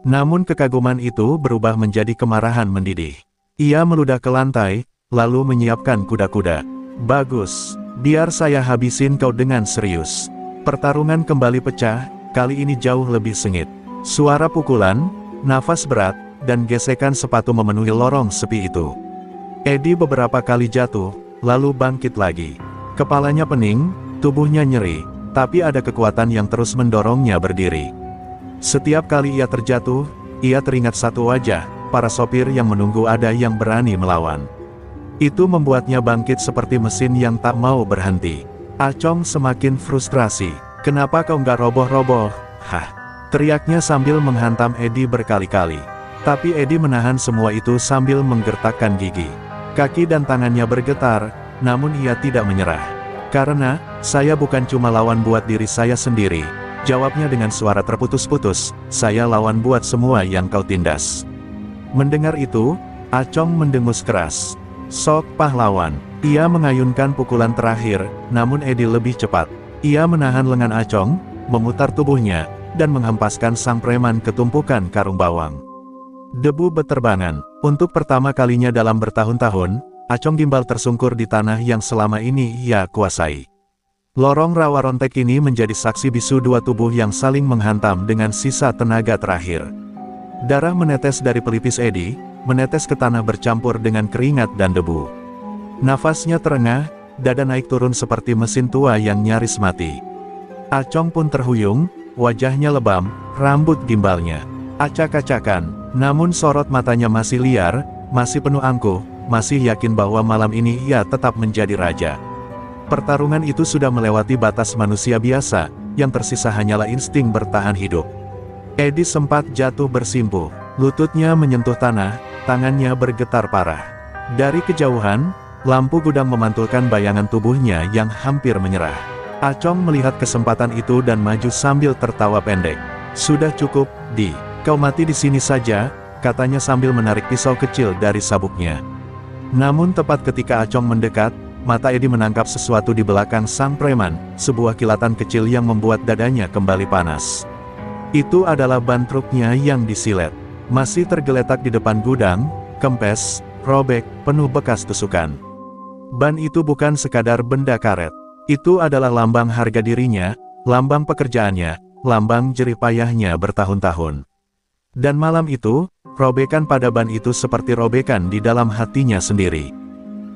Namun kekaguman itu berubah menjadi kemarahan mendidih. Ia meludah ke lantai, lalu menyiapkan kuda-kuda. "Bagus, biar saya habisin kau dengan serius." Pertarungan kembali pecah, kali ini jauh lebih sengit. Suara pukulan, nafas berat, dan gesekan sepatu memenuhi lorong sepi itu. Edi beberapa kali jatuh, lalu bangkit lagi. Kepalanya pening, tubuhnya nyeri, tapi ada kekuatan yang terus mendorongnya berdiri. Setiap kali ia terjatuh, ia teringat satu wajah, para sopir yang menunggu ada yang berani melawan. Itu membuatnya bangkit seperti mesin yang tak mau berhenti. Acong semakin frustrasi. "Kenapa kau nggak roboh-roboh?" "Hah!" teriaknya sambil menghantam Edi berkali-kali. Tapi Edi menahan semua itu sambil menggertakkan gigi. Kaki dan tangannya bergetar, namun ia tidak menyerah. "Karena, saya bukan cuma lawan buat diri saya sendiri," jawabnya dengan suara terputus-putus, "saya lawan buat semua yang kau tindas." Mendengar itu, Acong mendengus keras. "Sok pahlawan." Ia mengayunkan pukulan terakhir, namun Edi lebih cepat. Ia menahan lengan Acong, memutar tubuhnya, dan menghempaskan sang preman ke tumpukan karung bawang. Debu beterbangan. Untuk pertama kalinya dalam bertahun-tahun, Acong gimbal tersungkur di tanah yang selama ini ia kuasai. Lorong rawa rontek ini menjadi saksi bisu dua tubuh yang saling menghantam dengan sisa tenaga terakhir. Darah menetes dari pelipis Edi, menetes ke tanah bercampur dengan keringat dan debu. Nafasnya terengah, dada naik turun seperti mesin tua yang nyaris mati. Acong pun terhuyung, wajahnya lebam, rambut gimbalnya acak-acakan, namun sorot matanya masih liar, masih penuh angkuh, masih yakin bahwa malam ini ia tetap menjadi raja. Pertarungan itu sudah melewati batas manusia biasa, yang tersisa hanyalah insting bertahan hidup. Edi sempat jatuh bersimpuh, lututnya menyentuh tanah, tangannya bergetar parah. Dari kejauhan, lampu gudang memantulkan bayangan tubuhnya yang hampir menyerah. Acong melihat kesempatan itu dan maju sambil tertawa pendek. "Sudah cukup, Di. Kau mati di sini saja," katanya sambil menarik pisau kecil dari sabuknya. Namun tepat ketika Acong mendekat, mata Edi menangkap sesuatu di belakang sang preman, sebuah kilatan kecil yang membuat dadanya kembali panas. Itu adalah ban truknya yang disilet. Masih tergeletak di depan gudang, kempes, robek, penuh bekas tusukan. Ban itu bukan sekadar benda karet. Itu adalah lambang harga dirinya, lambang pekerjaannya, lambang jerih payahnya bertahun-tahun. Dan malam itu, robekan pada ban itu seperti robekan di dalam hatinya sendiri.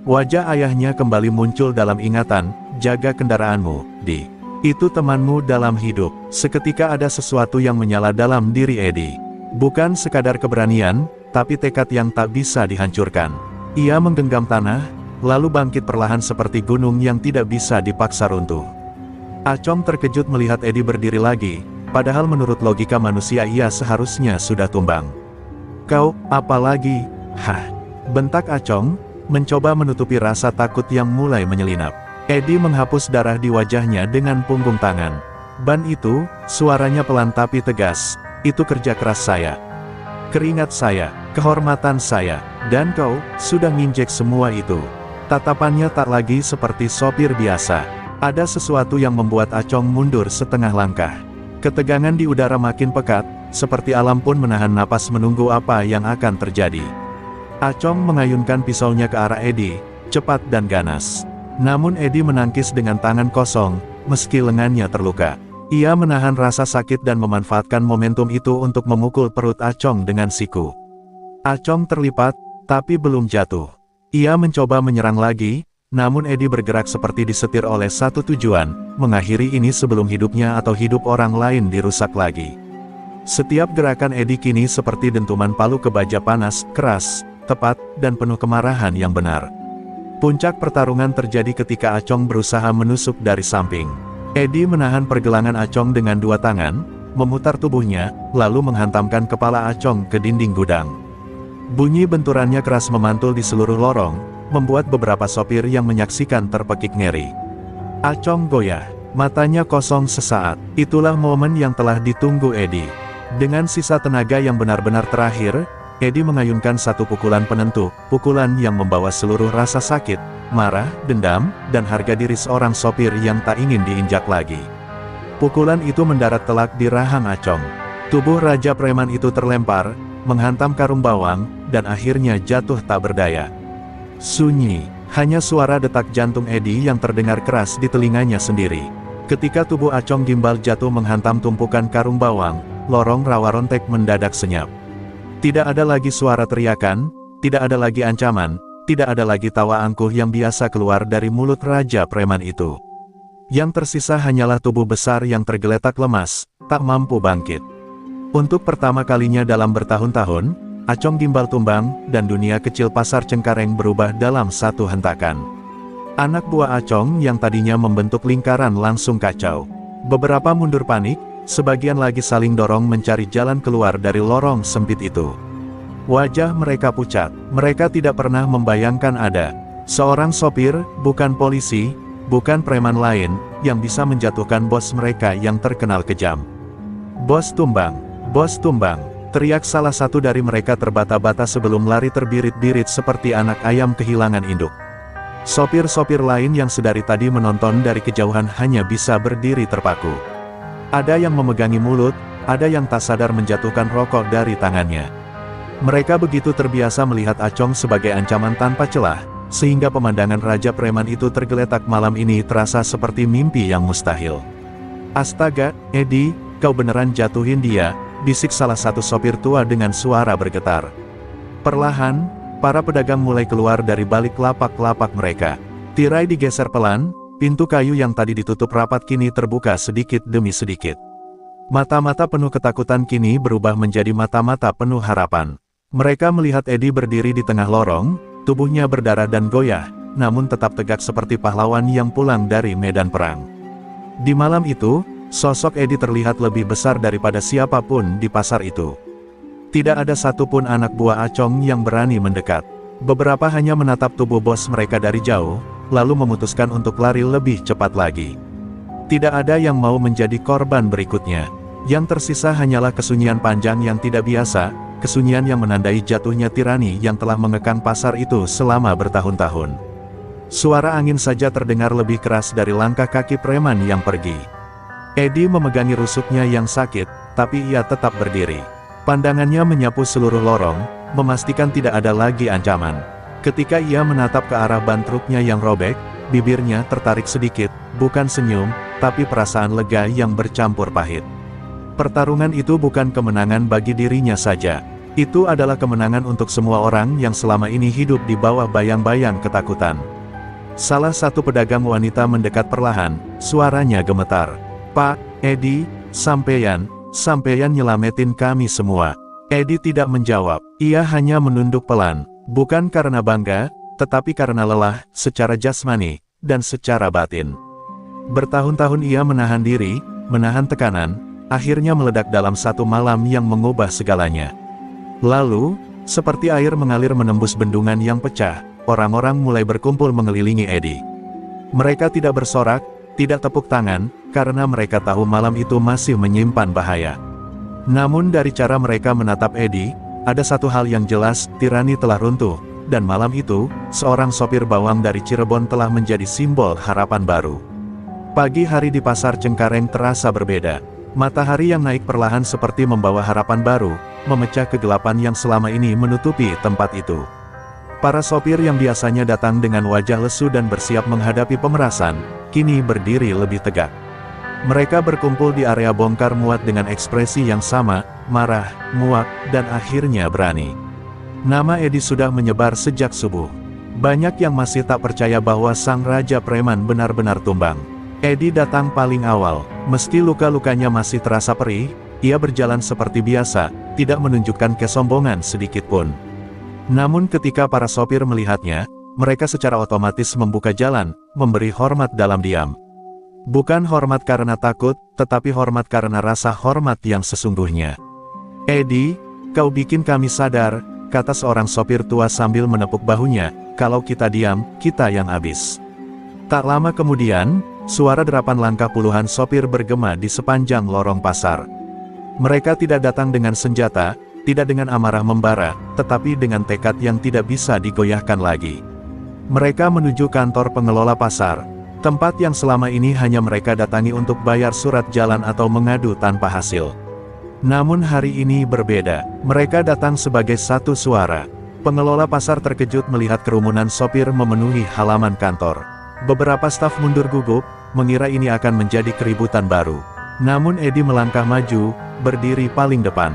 Wajah ayahnya kembali muncul dalam ingatan, "Jaga kendaraanmu, Di. Itu temanmu dalam hidup." Seketika ada sesuatu yang menyala dalam diri Edi. Bukan sekadar keberanian, tapi tekad yang tak bisa dihancurkan. Ia menggenggam tanah, lalu bangkit perlahan seperti gunung yang tidak bisa dipaksa runtuh. Acong terkejut melihat Edi berdiri lagi, padahal menurut logika manusia ia seharusnya sudah tumbang. "Kau, apa lagi?" "Hah?" bentak Acong, mencoba menutupi rasa takut yang mulai menyelinap. Edi menghapus darah di wajahnya dengan punggung tangan. "Ban itu," suaranya pelan tapi tegas, "itu kerja keras saya. Keringat saya, kehormatan saya, dan kau, sudah nginjek semua itu." Tatapannya tak lagi seperti sopir biasa. Ada sesuatu yang membuat Acong mundur setengah langkah. Ketegangan di udara makin pekat, seperti alam pun menahan napas menunggu apa yang akan terjadi. Acong mengayunkan pisaunya ke arah Edi, cepat dan ganas. Namun Edi menangkis dengan tangan kosong, meski lengannya terluka. Ia menahan rasa sakit dan memanfaatkan momentum itu untuk memukul perut Acong dengan siku. Acong terlipat, tapi belum jatuh. Ia mencoba menyerang lagi, namun Edi bergerak seperti disetir oleh satu tujuan, mengakhiri ini sebelum hidupnya atau hidup orang lain dirusak lagi. Setiap gerakan Edi kini seperti dentuman palu ke baja panas, keras, tepat, dan penuh kemarahan yang benar. Puncak pertarungan terjadi ketika Acong berusaha menusuk dari samping. Edi menahan pergelangan Acong dengan dua tangan, memutar tubuhnya, lalu menghantamkan kepala Acong ke dinding gudang. Bunyi benturannya keras memantul di seluruh lorong, membuat beberapa sopir yang menyaksikan terpekik ngeri. Acong goyah, matanya kosong sesaat. Itulah momen yang telah ditunggu Edi. Dengan sisa tenaga yang benar-benar terakhir, Edi mengayunkan satu pukulan penentu, pukulan yang membawa seluruh rasa sakit, marah, dendam, dan harga diri seorang sopir yang tak ingin diinjak lagi. Pukulan itu mendarat telak di rahang Acong. Tubuh Raja Preman itu terlempar, menghantam karung bawang, dan akhirnya jatuh tak berdaya. Sunyi, hanya suara detak jantung Edi yang terdengar keras di telinganya sendiri. Ketika tubuh Acong gimbal jatuh menghantam tumpukan karung bawang, lorong rawa rontek mendadak senyap. Tidak ada lagi suara teriakan, tidak ada lagi ancaman, tidak ada lagi tawa angkuh yang biasa keluar dari mulut Raja Preman itu. Yang tersisa hanyalah tubuh besar yang tergeletak lemas, tak mampu bangkit. Untuk pertama kalinya dalam bertahun-tahun, Acong gimbal tumbang, dan dunia kecil pasar Cengkareng berubah dalam satu hentakan. Anak buah Acong yang tadinya membentuk lingkaran langsung kacau. Beberapa mundur panik, sebagian lagi saling dorong mencari jalan keluar dari lorong sempit itu. Wajah mereka pucat, mereka tidak pernah membayangkan ada seorang sopir, bukan polisi, bukan preman lain, yang bisa menjatuhkan bos mereka yang terkenal kejam. Bos tumbang. Bos tumbang, teriak salah satu dari mereka terbata-bata sebelum lari terbirit-birit seperti anak ayam kehilangan induk. Sopir-sopir lain yang sedari tadi menonton dari kejauhan hanya bisa berdiri terpaku. Ada yang memegangi mulut, ada yang tak sadar menjatuhkan rokok dari tangannya. Mereka begitu terbiasa melihat Acong sebagai ancaman tanpa celah, sehingga pemandangan Raja Preman itu tergeletak malam ini terasa seperti mimpi yang mustahil. Astaga, Edi, kau beneran jatuhin dia, bisik salah satu sopir tua dengan suara bergetar. Perlahan, para pedagang mulai keluar dari balik lapak-lapak mereka. Tirai digeser pelan, pintu kayu yang tadi ditutup rapat kini terbuka sedikit demi sedikit. Mata-mata penuh ketakutan kini berubah menjadi mata-mata penuh harapan. Mereka melihat Edi berdiri di tengah lorong, tubuhnya berdarah dan goyah, namun tetap tegak seperti pahlawan yang pulang dari medan perang. Di malam itu, sosok Edi terlihat lebih besar daripada siapapun di pasar itu. Tidak ada satupun anak buah Acong yang berani mendekat. Beberapa hanya menatap tubuh bos mereka dari jauh, lalu memutuskan untuk lari lebih cepat lagi. Tidak ada yang mau menjadi korban berikutnya. Yang tersisa hanyalah kesunyian panjang yang tidak biasa, kesunyian yang menandai jatuhnya tirani yang telah mengekang pasar itu selama bertahun-tahun. Suara angin saja terdengar lebih keras dari langkah kaki preman yang pergi. Edi memegangi rusuknya yang sakit, tapi ia tetap berdiri. Pandangannya menyapu seluruh lorong, memastikan tidak ada lagi ancaman. Ketika ia menatap ke arah ban truknya yang robek, bibirnya tertarik sedikit, bukan senyum, tapi perasaan lega yang bercampur pahit. Pertarungan itu bukan kemenangan bagi dirinya saja. Itu adalah kemenangan untuk semua orang yang selama ini hidup di bawah bayang-bayang ketakutan. Salah satu pedagang wanita mendekat perlahan, suaranya gemetar. Pak, Edi, sampeyan nyelametin kami semua. Edi tidak menjawab, ia hanya menunduk pelan, bukan karena bangga, tetapi karena lelah, secara jasmani, dan secara batin. Bertahun-tahun ia menahan diri, menahan tekanan, akhirnya meledak dalam satu malam yang mengubah segalanya. Lalu, seperti air mengalir menembus bendungan yang pecah, orang-orang mulai berkumpul mengelilingi Edi. Mereka tidak bersorak, tidak tepuk tangan, karena mereka tahu malam itu masih menyimpan bahaya. Namun dari cara mereka menatap Edi, ada satu hal yang jelas, tirani telah runtuh, dan malam itu, seorang sopir bawang dari Cirebon telah menjadi simbol harapan baru. Pagi hari di pasar Cengkareng terasa berbeda. Matahari yang naik perlahan seperti membawa harapan baru, memecah kegelapan yang selama ini menutupi tempat itu. Para sopir yang biasanya datang dengan wajah lesu dan bersiap menghadapi pemerasan, kini berdiri lebih tegak. Mereka berkumpul di area bongkar muat dengan ekspresi yang sama, marah, muak, dan akhirnya berani. Nama Edi sudah menyebar sejak subuh. Banyak yang masih tak percaya bahwa sang Raja Preman benar-benar tumbang. Edi datang paling awal. Meski luka-lukanya masih terasa perih, ia berjalan seperti biasa, tidak menunjukkan kesombongan sedikit pun. Namun ketika para sopir melihatnya, mereka secara otomatis membuka jalan, memberi hormat dalam diam. Bukan hormat karena takut, tetapi hormat karena rasa hormat yang sesungguhnya. "Edi, kau bikin kami sadar," kata seorang sopir tua sambil menepuk bahunya, "kalau kita diam, kita yang habis." Tak lama kemudian, suara derapan langkah puluhan sopir bergema di sepanjang lorong pasar. Mereka tidak datang dengan senjata, tidak dengan amarah membara, tetapi dengan tekad yang tidak bisa digoyahkan lagi. Mereka menuju kantor pengelola pasar, tempat yang selama ini hanya mereka datangi untuk bayar surat jalan atau mengadu tanpa hasil. Namun hari ini berbeda, mereka datang sebagai satu suara. Pengelola pasar terkejut melihat kerumunan sopir memenuhi halaman kantor. Beberapa staf mundur gugup, mengira ini akan menjadi keributan baru. Namun Edi melangkah maju, berdiri paling depan.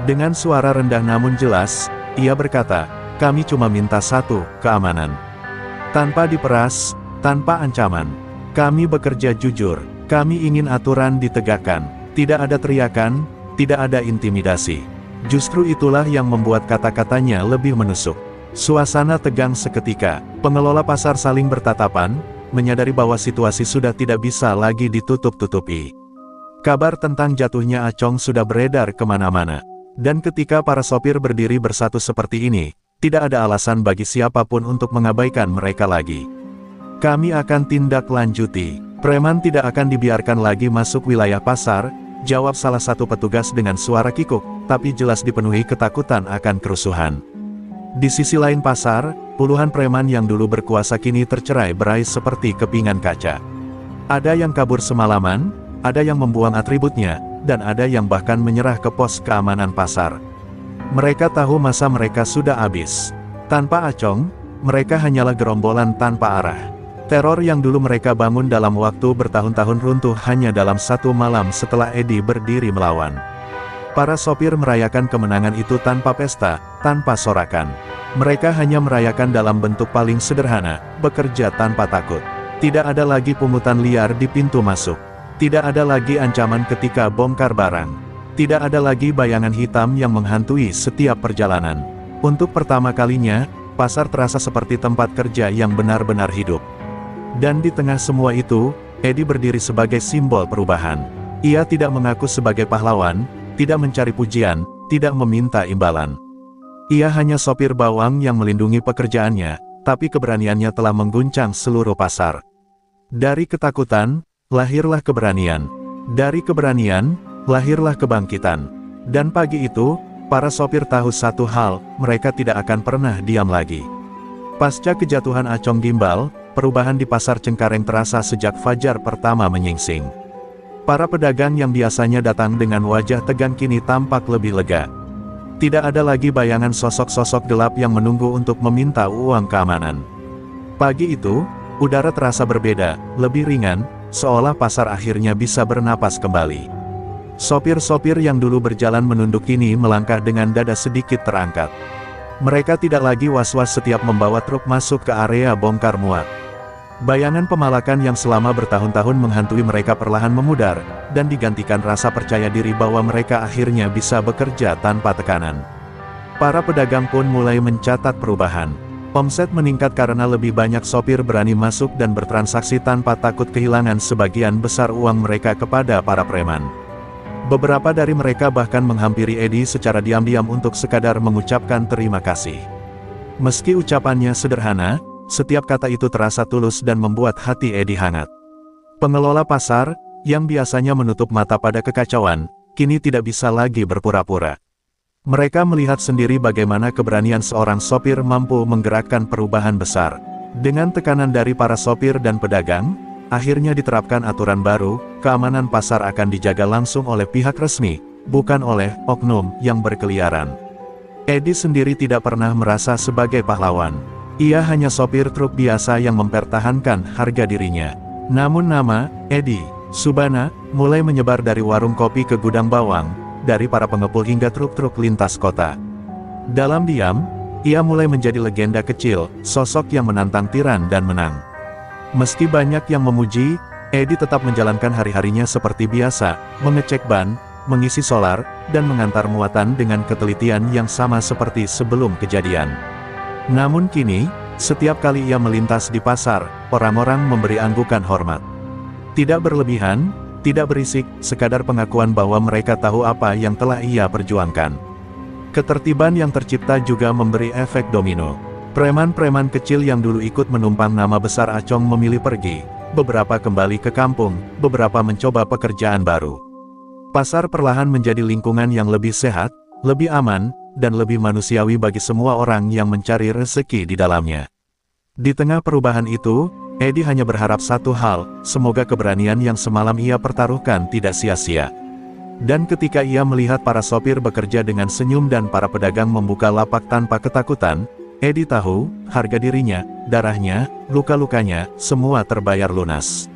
Dengan suara rendah namun jelas, ia berkata, "Kami cuma minta satu, keamanan. Tanpa diperas, tanpa ancaman. Kami bekerja jujur, kami ingin aturan ditegakkan. Tidak ada teriakan, tidak ada intimidasi." Justru itulah yang membuat kata-katanya lebih menusuk. Suasana tegang seketika, pengelola pasar saling bertatapan, menyadari bahwa situasi sudah tidak bisa lagi ditutup-tutupi. Kabar tentang jatuhnya Acong sudah beredar kemana-mana. Dan ketika para sopir berdiri bersatu seperti ini, tidak ada alasan bagi siapapun untuk mengabaikan mereka lagi. "Kami akan tindak lanjuti. Preman tidak akan dibiarkan lagi masuk wilayah pasar," jawab salah satu petugas dengan suara kikuk, tapi jelas dipenuhi ketakutan akan kerusuhan. Di sisi lain pasar, puluhan preman yang dulu berkuasa kini tercerai-berai seperti kepingan kaca. Ada yang kabur semalaman, ada yang membuang atributnya, dan ada yang bahkan menyerah ke pos keamanan pasar. Mereka tahu masa mereka sudah habis. Tanpa Acong, mereka hanyalah gerombolan tanpa arah. Teror yang dulu mereka bangun dalam waktu bertahun-tahun runtuh hanya dalam satu malam setelah Edi berdiri melawan. Para sopir merayakan kemenangan itu tanpa pesta, tanpa sorakan. Mereka hanya merayakan dalam bentuk paling sederhana, bekerja tanpa takut. Tidak ada lagi pungutan liar di pintu masuk. Tidak ada lagi ancaman ketika bongkar barang. Tidak ada lagi bayangan hitam yang menghantui setiap perjalanan. Untuk pertama kalinya, pasar terasa seperti tempat kerja yang benar-benar hidup. Dan di tengah semua itu, Edi berdiri sebagai simbol perubahan. Ia tidak mengaku sebagai pahlawan, tidak mencari pujian, tidak meminta imbalan. Ia hanya sopir bawang yang melindungi pekerjaannya, tapi keberaniannya telah mengguncang seluruh pasar. Dari ketakutan, lahirlah keberanian. Dari keberanian, lahirlah kebangkitan. Dan pagi itu, para sopir tahu satu hal, mereka tidak akan pernah diam lagi. Pasca kejatuhan Acong Gimbal, perubahan di pasar Cengkareng terasa sejak fajar pertama menyingsing. Para pedagang yang biasanya datang dengan wajah tegang kini tampak lebih lega. Tidak ada lagi bayangan sosok-sosok gelap yang menunggu untuk meminta uang keamanan. Pagi itu, udara terasa berbeda, lebih ringan, seolah pasar akhirnya bisa bernapas kembali. Sopir-sopir yang dulu berjalan menunduk kini melangkah dengan dada sedikit terangkat. Mereka tidak lagi was-was setiap membawa truk masuk ke area bongkar muat. Bayangan pemalakan yang selama bertahun-tahun menghantui mereka perlahan memudar, dan digantikan rasa percaya diri bahwa mereka akhirnya bisa bekerja tanpa tekanan. Para pedagang pun mulai mencatat perubahan. Omset meningkat karena lebih banyak sopir berani masuk dan bertransaksi tanpa takut kehilangan sebagian besar uang mereka kepada para preman. Beberapa dari mereka bahkan menghampiri Edi secara diam-diam untuk sekadar mengucapkan terima kasih. Meski ucapannya sederhana, setiap kata itu terasa tulus dan membuat hati Edi hangat. Pengelola pasar, yang biasanya menutup mata pada kekacauan, kini tidak bisa lagi berpura-pura. Mereka melihat sendiri bagaimana keberanian seorang sopir mampu menggerakkan perubahan besar. Dengan tekanan dari para sopir dan pedagang, akhirnya diterapkan aturan baru, keamanan pasar akan dijaga langsung oleh pihak resmi, bukan oleh oknum yang berkeliaran. Edi sendiri tidak pernah merasa sebagai pahlawan. Ia hanya sopir truk biasa yang mempertahankan harga dirinya. Namun nama, Edi Subana, mulai menyebar dari warung kopi ke gudang bawang, dari para pengepul hingga truk-truk lintas kota. Dalam diam, Ia mulai menjadi legenda kecil, sosok yang menantang tiran dan menang. Meski banyak yang memuji, Edi tetap menjalankan hari-harinya seperti biasa, mengecek ban, mengisi solar, dan mengantar muatan dengan ketelitian yang sama seperti sebelum kejadian. Namun kini, setiap kali ia melintas di pasar, orang-orang memberi anggukan hormat. Tidak berlebihan, tidak berisik, sekadar pengakuan bahwa mereka tahu apa yang telah ia perjuangkan. Ketertiban yang tercipta juga memberi efek domino. Preman-preman kecil yang dulu ikut menumpang nama besar Acong memilih pergi, beberapa kembali ke kampung, beberapa mencoba pekerjaan baru. Pasar perlahan menjadi lingkungan yang lebih sehat, lebih aman, dan lebih manusiawi bagi semua orang yang mencari rezeki di dalamnya. Di tengah perubahan itu, Edi hanya berharap satu hal, semoga keberanian yang semalam ia pertaruhkan tidak sia-sia. Dan ketika ia melihat para sopir bekerja dengan senyum dan para pedagang membuka lapak tanpa ketakutan, Edi tahu, harga dirinya, darahnya, luka-lukanya, semua terbayar lunas.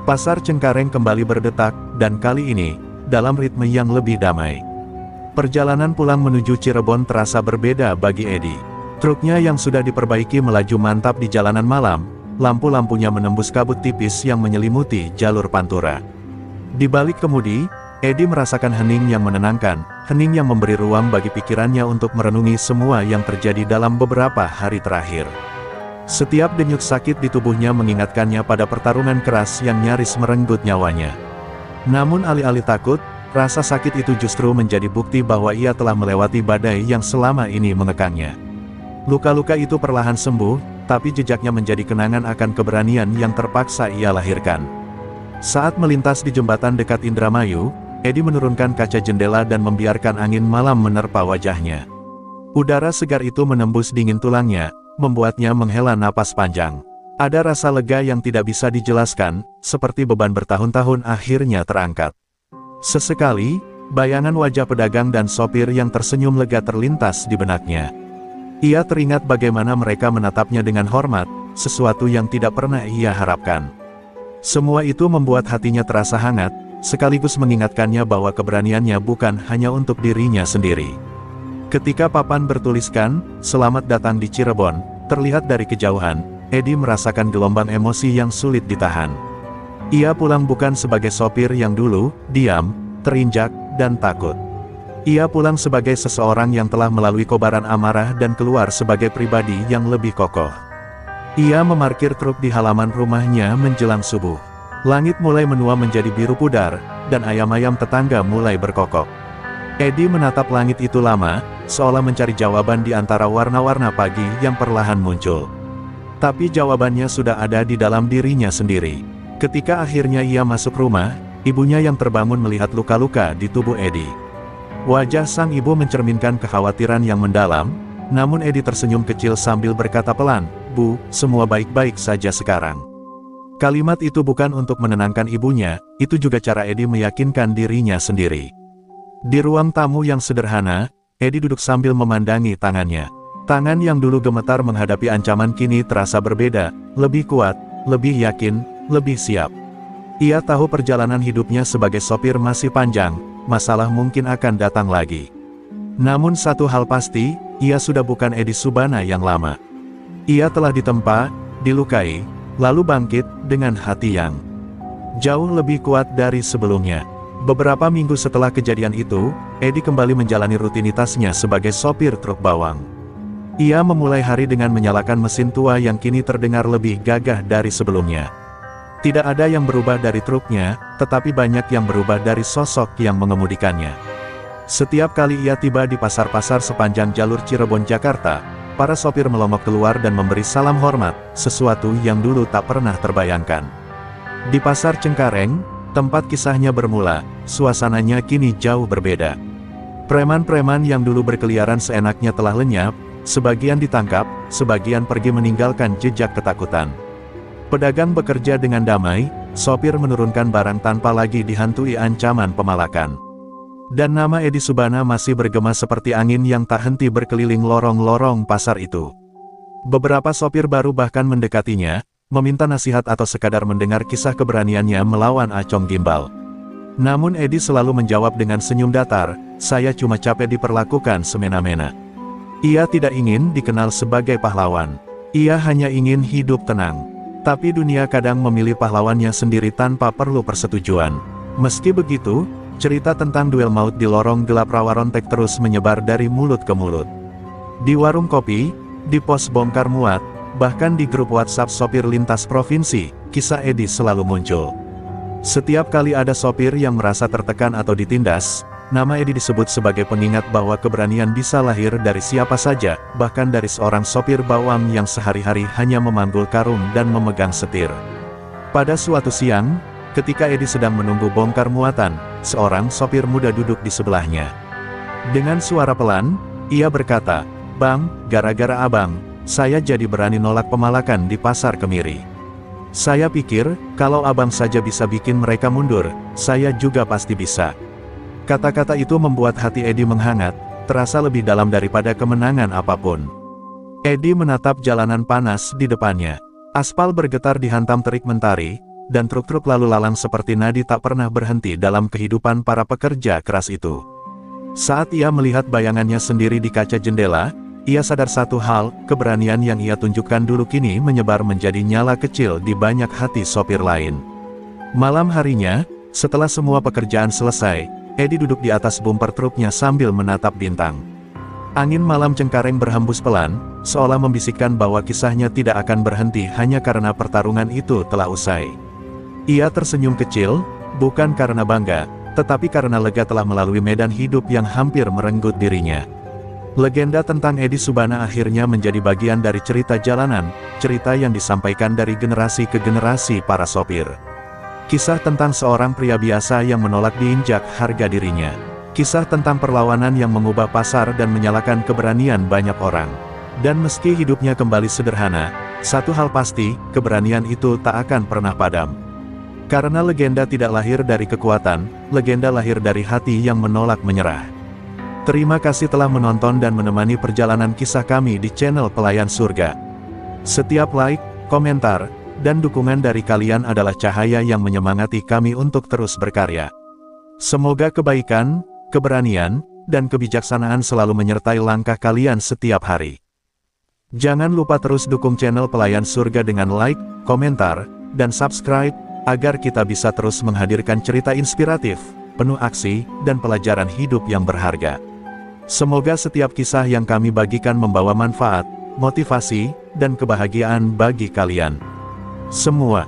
Pasar Cengkareng kembali berdetak, dan kali ini, dalam ritme yang lebih damai. Perjalanan pulang menuju Cirebon terasa berbeda bagi Edi. Truknya yang sudah diperbaiki melaju mantap di jalanan malam, lampu-lampunya menembus kabut tipis yang menyelimuti jalur Pantura. Di balik kemudi, Edi merasakan hening yang menenangkan, hening yang memberi ruang bagi pikirannya untuk merenungi semua yang terjadi dalam beberapa hari terakhir. Setiap denyut sakit di tubuhnya mengingatkannya pada pertarungan keras yang nyaris merenggut nyawanya. Namun alih-alih takut, rasa sakit itu justru menjadi bukti bahwa ia telah melewati badai yang selama ini mengekangnya. Luka-luka itu perlahan sembuh, tapi jejaknya menjadi kenangan akan keberanian yang terpaksa ia lahirkan. Saat melintas di jembatan dekat Indramayu, Edi menurunkan kaca jendela dan membiarkan angin malam menerpa wajahnya. Udara segar itu menembus dingin tulangnya, membuatnya menghela napas panjang. Ada rasa lega yang tidak bisa dijelaskan, seperti beban bertahun-tahun akhirnya terangkat. Sesekali, bayangan wajah pedagang dan sopir yang tersenyum lega terlintas di benaknya. Ia teringat bagaimana mereka menatapnya dengan hormat, sesuatu yang tidak pernah ia harapkan. Semua itu membuat hatinya terasa hangat, sekaligus mengingatkannya bahwa keberaniannya bukan hanya untuk dirinya sendiri. Ketika papan bertuliskan, "Selamat datang di Cirebon," terlihat dari kejauhan, Edi merasakan gelombang emosi yang sulit ditahan. Ia pulang bukan sebagai sopir yang dulu, diam, terinjak, dan takut. Ia pulang sebagai seseorang yang telah melalui kobaran amarah dan keluar sebagai pribadi yang lebih kokoh. Ia memarkir truk di halaman rumahnya menjelang subuh. Langit mulai menua menjadi biru pudar, dan ayam-ayam tetangga mulai berkokok. Edi menatap langit itu lama, seolah mencari jawaban di antara warna-warna pagi yang perlahan muncul. Tapi jawabannya sudah ada di dalam dirinya sendiri. Ketika akhirnya ia masuk rumah, ibunya yang terbangun melihat luka-luka di tubuh Edi. Wajah sang ibu mencerminkan kekhawatiran yang mendalam, namun Edi tersenyum kecil sambil berkata pelan, "Bu, semua baik-baik saja sekarang." Kalimat itu bukan untuk menenangkan ibunya, itu juga cara Edi meyakinkan dirinya sendiri. Di ruang tamu yang sederhana, Edi duduk sambil memandangi tangannya. Tangan yang dulu gemetar menghadapi ancaman kini terasa berbeda, lebih kuat, lebih yakin, lebih siap. Ia tahu perjalanan hidupnya sebagai sopir masih panjang, masalah mungkin akan datang lagi. Namun satu hal pasti, ia sudah bukan Edi Subana yang lama. Ia telah ditempa, dilukai, lalu bangkit dengan hati yang jauh lebih kuat dari sebelumnya. Beberapa minggu setelah kejadian itu, Edi kembali menjalani rutinitasnya sebagai sopir truk bawang. Ia memulai hari dengan menyalakan mesin tua yang kini terdengar lebih gagah dari sebelumnya. Tidak ada yang berubah dari truknya, tetapi banyak yang berubah dari sosok yang mengemudikannya. Setiap kali ia tiba di pasar-pasar sepanjang jalur Cirebon Jakarta, para sopir melongok keluar dan memberi salam hormat, sesuatu yang dulu tak pernah terbayangkan. Di pasar Cengkareng, tempat kisahnya bermula, suasananya kini jauh berbeda. Preman-preman yang dulu berkeliaran seenaknya telah lenyap, sebagian ditangkap, sebagian pergi meninggalkan jejak ketakutan. Pedagang bekerja dengan damai, sopir menurunkan barang tanpa lagi dihantui ancaman pemalakan. Dan nama Edi Subana masih bergema seperti angin yang tak henti berkeliling lorong-lorong pasar itu. Beberapa sopir baru bahkan mendekatinya, meminta nasihat atau sekadar mendengar kisah keberaniannya melawan Acong Gimbal. Namun Edi selalu menjawab dengan senyum datar, "Saya cuma capek diperlakukan semena-mena." Ia tidak ingin dikenal sebagai pahlawan. Ia hanya ingin hidup tenang. Tapi dunia kadang memilih pahlawannya sendiri tanpa perlu persetujuan. Meski begitu, cerita tentang duel maut di lorong gelap rawa rontek terus menyebar dari mulut ke mulut. Di warung kopi, di pos bongkar muat, bahkan di grup WhatsApp sopir lintas provinsi, kisah Edi selalu muncul. Setiap kali ada sopir yang merasa tertekan atau ditindas, nama Edi disebut sebagai pengingat bahwa keberanian bisa lahir dari siapa saja, bahkan dari seorang sopir bawang yang sehari-hari hanya memanggul karung dan memegang setir. Pada suatu siang, ketika Edi sedang menunggu bongkar muatan, seorang sopir muda duduk di sebelahnya. Dengan suara pelan, ia berkata, "Bang, gara-gara abang, saya jadi berani nolak pemalakan di pasar Kemiri. Saya pikir, kalau abang saja bisa bikin mereka mundur, saya juga pasti bisa." Kata-kata itu membuat hati Edi menghangat, terasa lebih dalam daripada kemenangan apapun. Edi menatap jalanan panas di depannya. Aspal bergetar dihantam terik mentari, dan truk-truk lalu lalang seperti nadi tak pernah berhenti dalam kehidupan para pekerja keras itu. Saat ia melihat bayangannya sendiri di kaca jendela, ia sadar satu hal, keberanian yang ia tunjukkan dulu kini menyebar menjadi nyala kecil di banyak hati sopir lain. Malam harinya, setelah semua pekerjaan selesai, Edi duduk di atas bumper truknya sambil menatap bintang. Angin malam cengkareng berhembus pelan, seolah membisikkan bahwa kisahnya tidak akan berhenti hanya karena pertarungan itu telah usai. Ia tersenyum kecil, bukan karena bangga, tetapi karena lega telah melalui medan hidup yang hampir merenggut dirinya. Legenda tentang Edi Subana akhirnya menjadi bagian dari cerita jalanan, cerita yang disampaikan dari generasi ke generasi para sopir. Kisah tentang seorang pria biasa yang menolak diinjak harga dirinya. Kisah tentang perlawanan yang mengubah pasar dan menyalakan keberanian banyak orang. Dan meski hidupnya kembali sederhana, satu hal pasti, keberanian itu tak akan pernah padam. Karena legenda tidak lahir dari kekuatan, legenda lahir dari hati yang menolak menyerah. Terima kasih telah menonton dan menemani perjalanan kisah kami di channel Pelayan Surga. Setiap like, komentar, dan dukungan dari kalian adalah cahaya yang menyemangati kami untuk terus berkarya. Semoga kebaikan, keberanian, dan kebijaksanaan selalu menyertai langkah kalian setiap hari. Jangan lupa terus dukung channel Pelayan Surga dengan like, komentar, dan subscribe, agar kita bisa terus menghadirkan cerita inspiratif, penuh aksi, dan pelajaran hidup yang berharga. Semoga setiap kisah yang kami bagikan membawa manfaat, motivasi, dan kebahagiaan bagi kalian semua.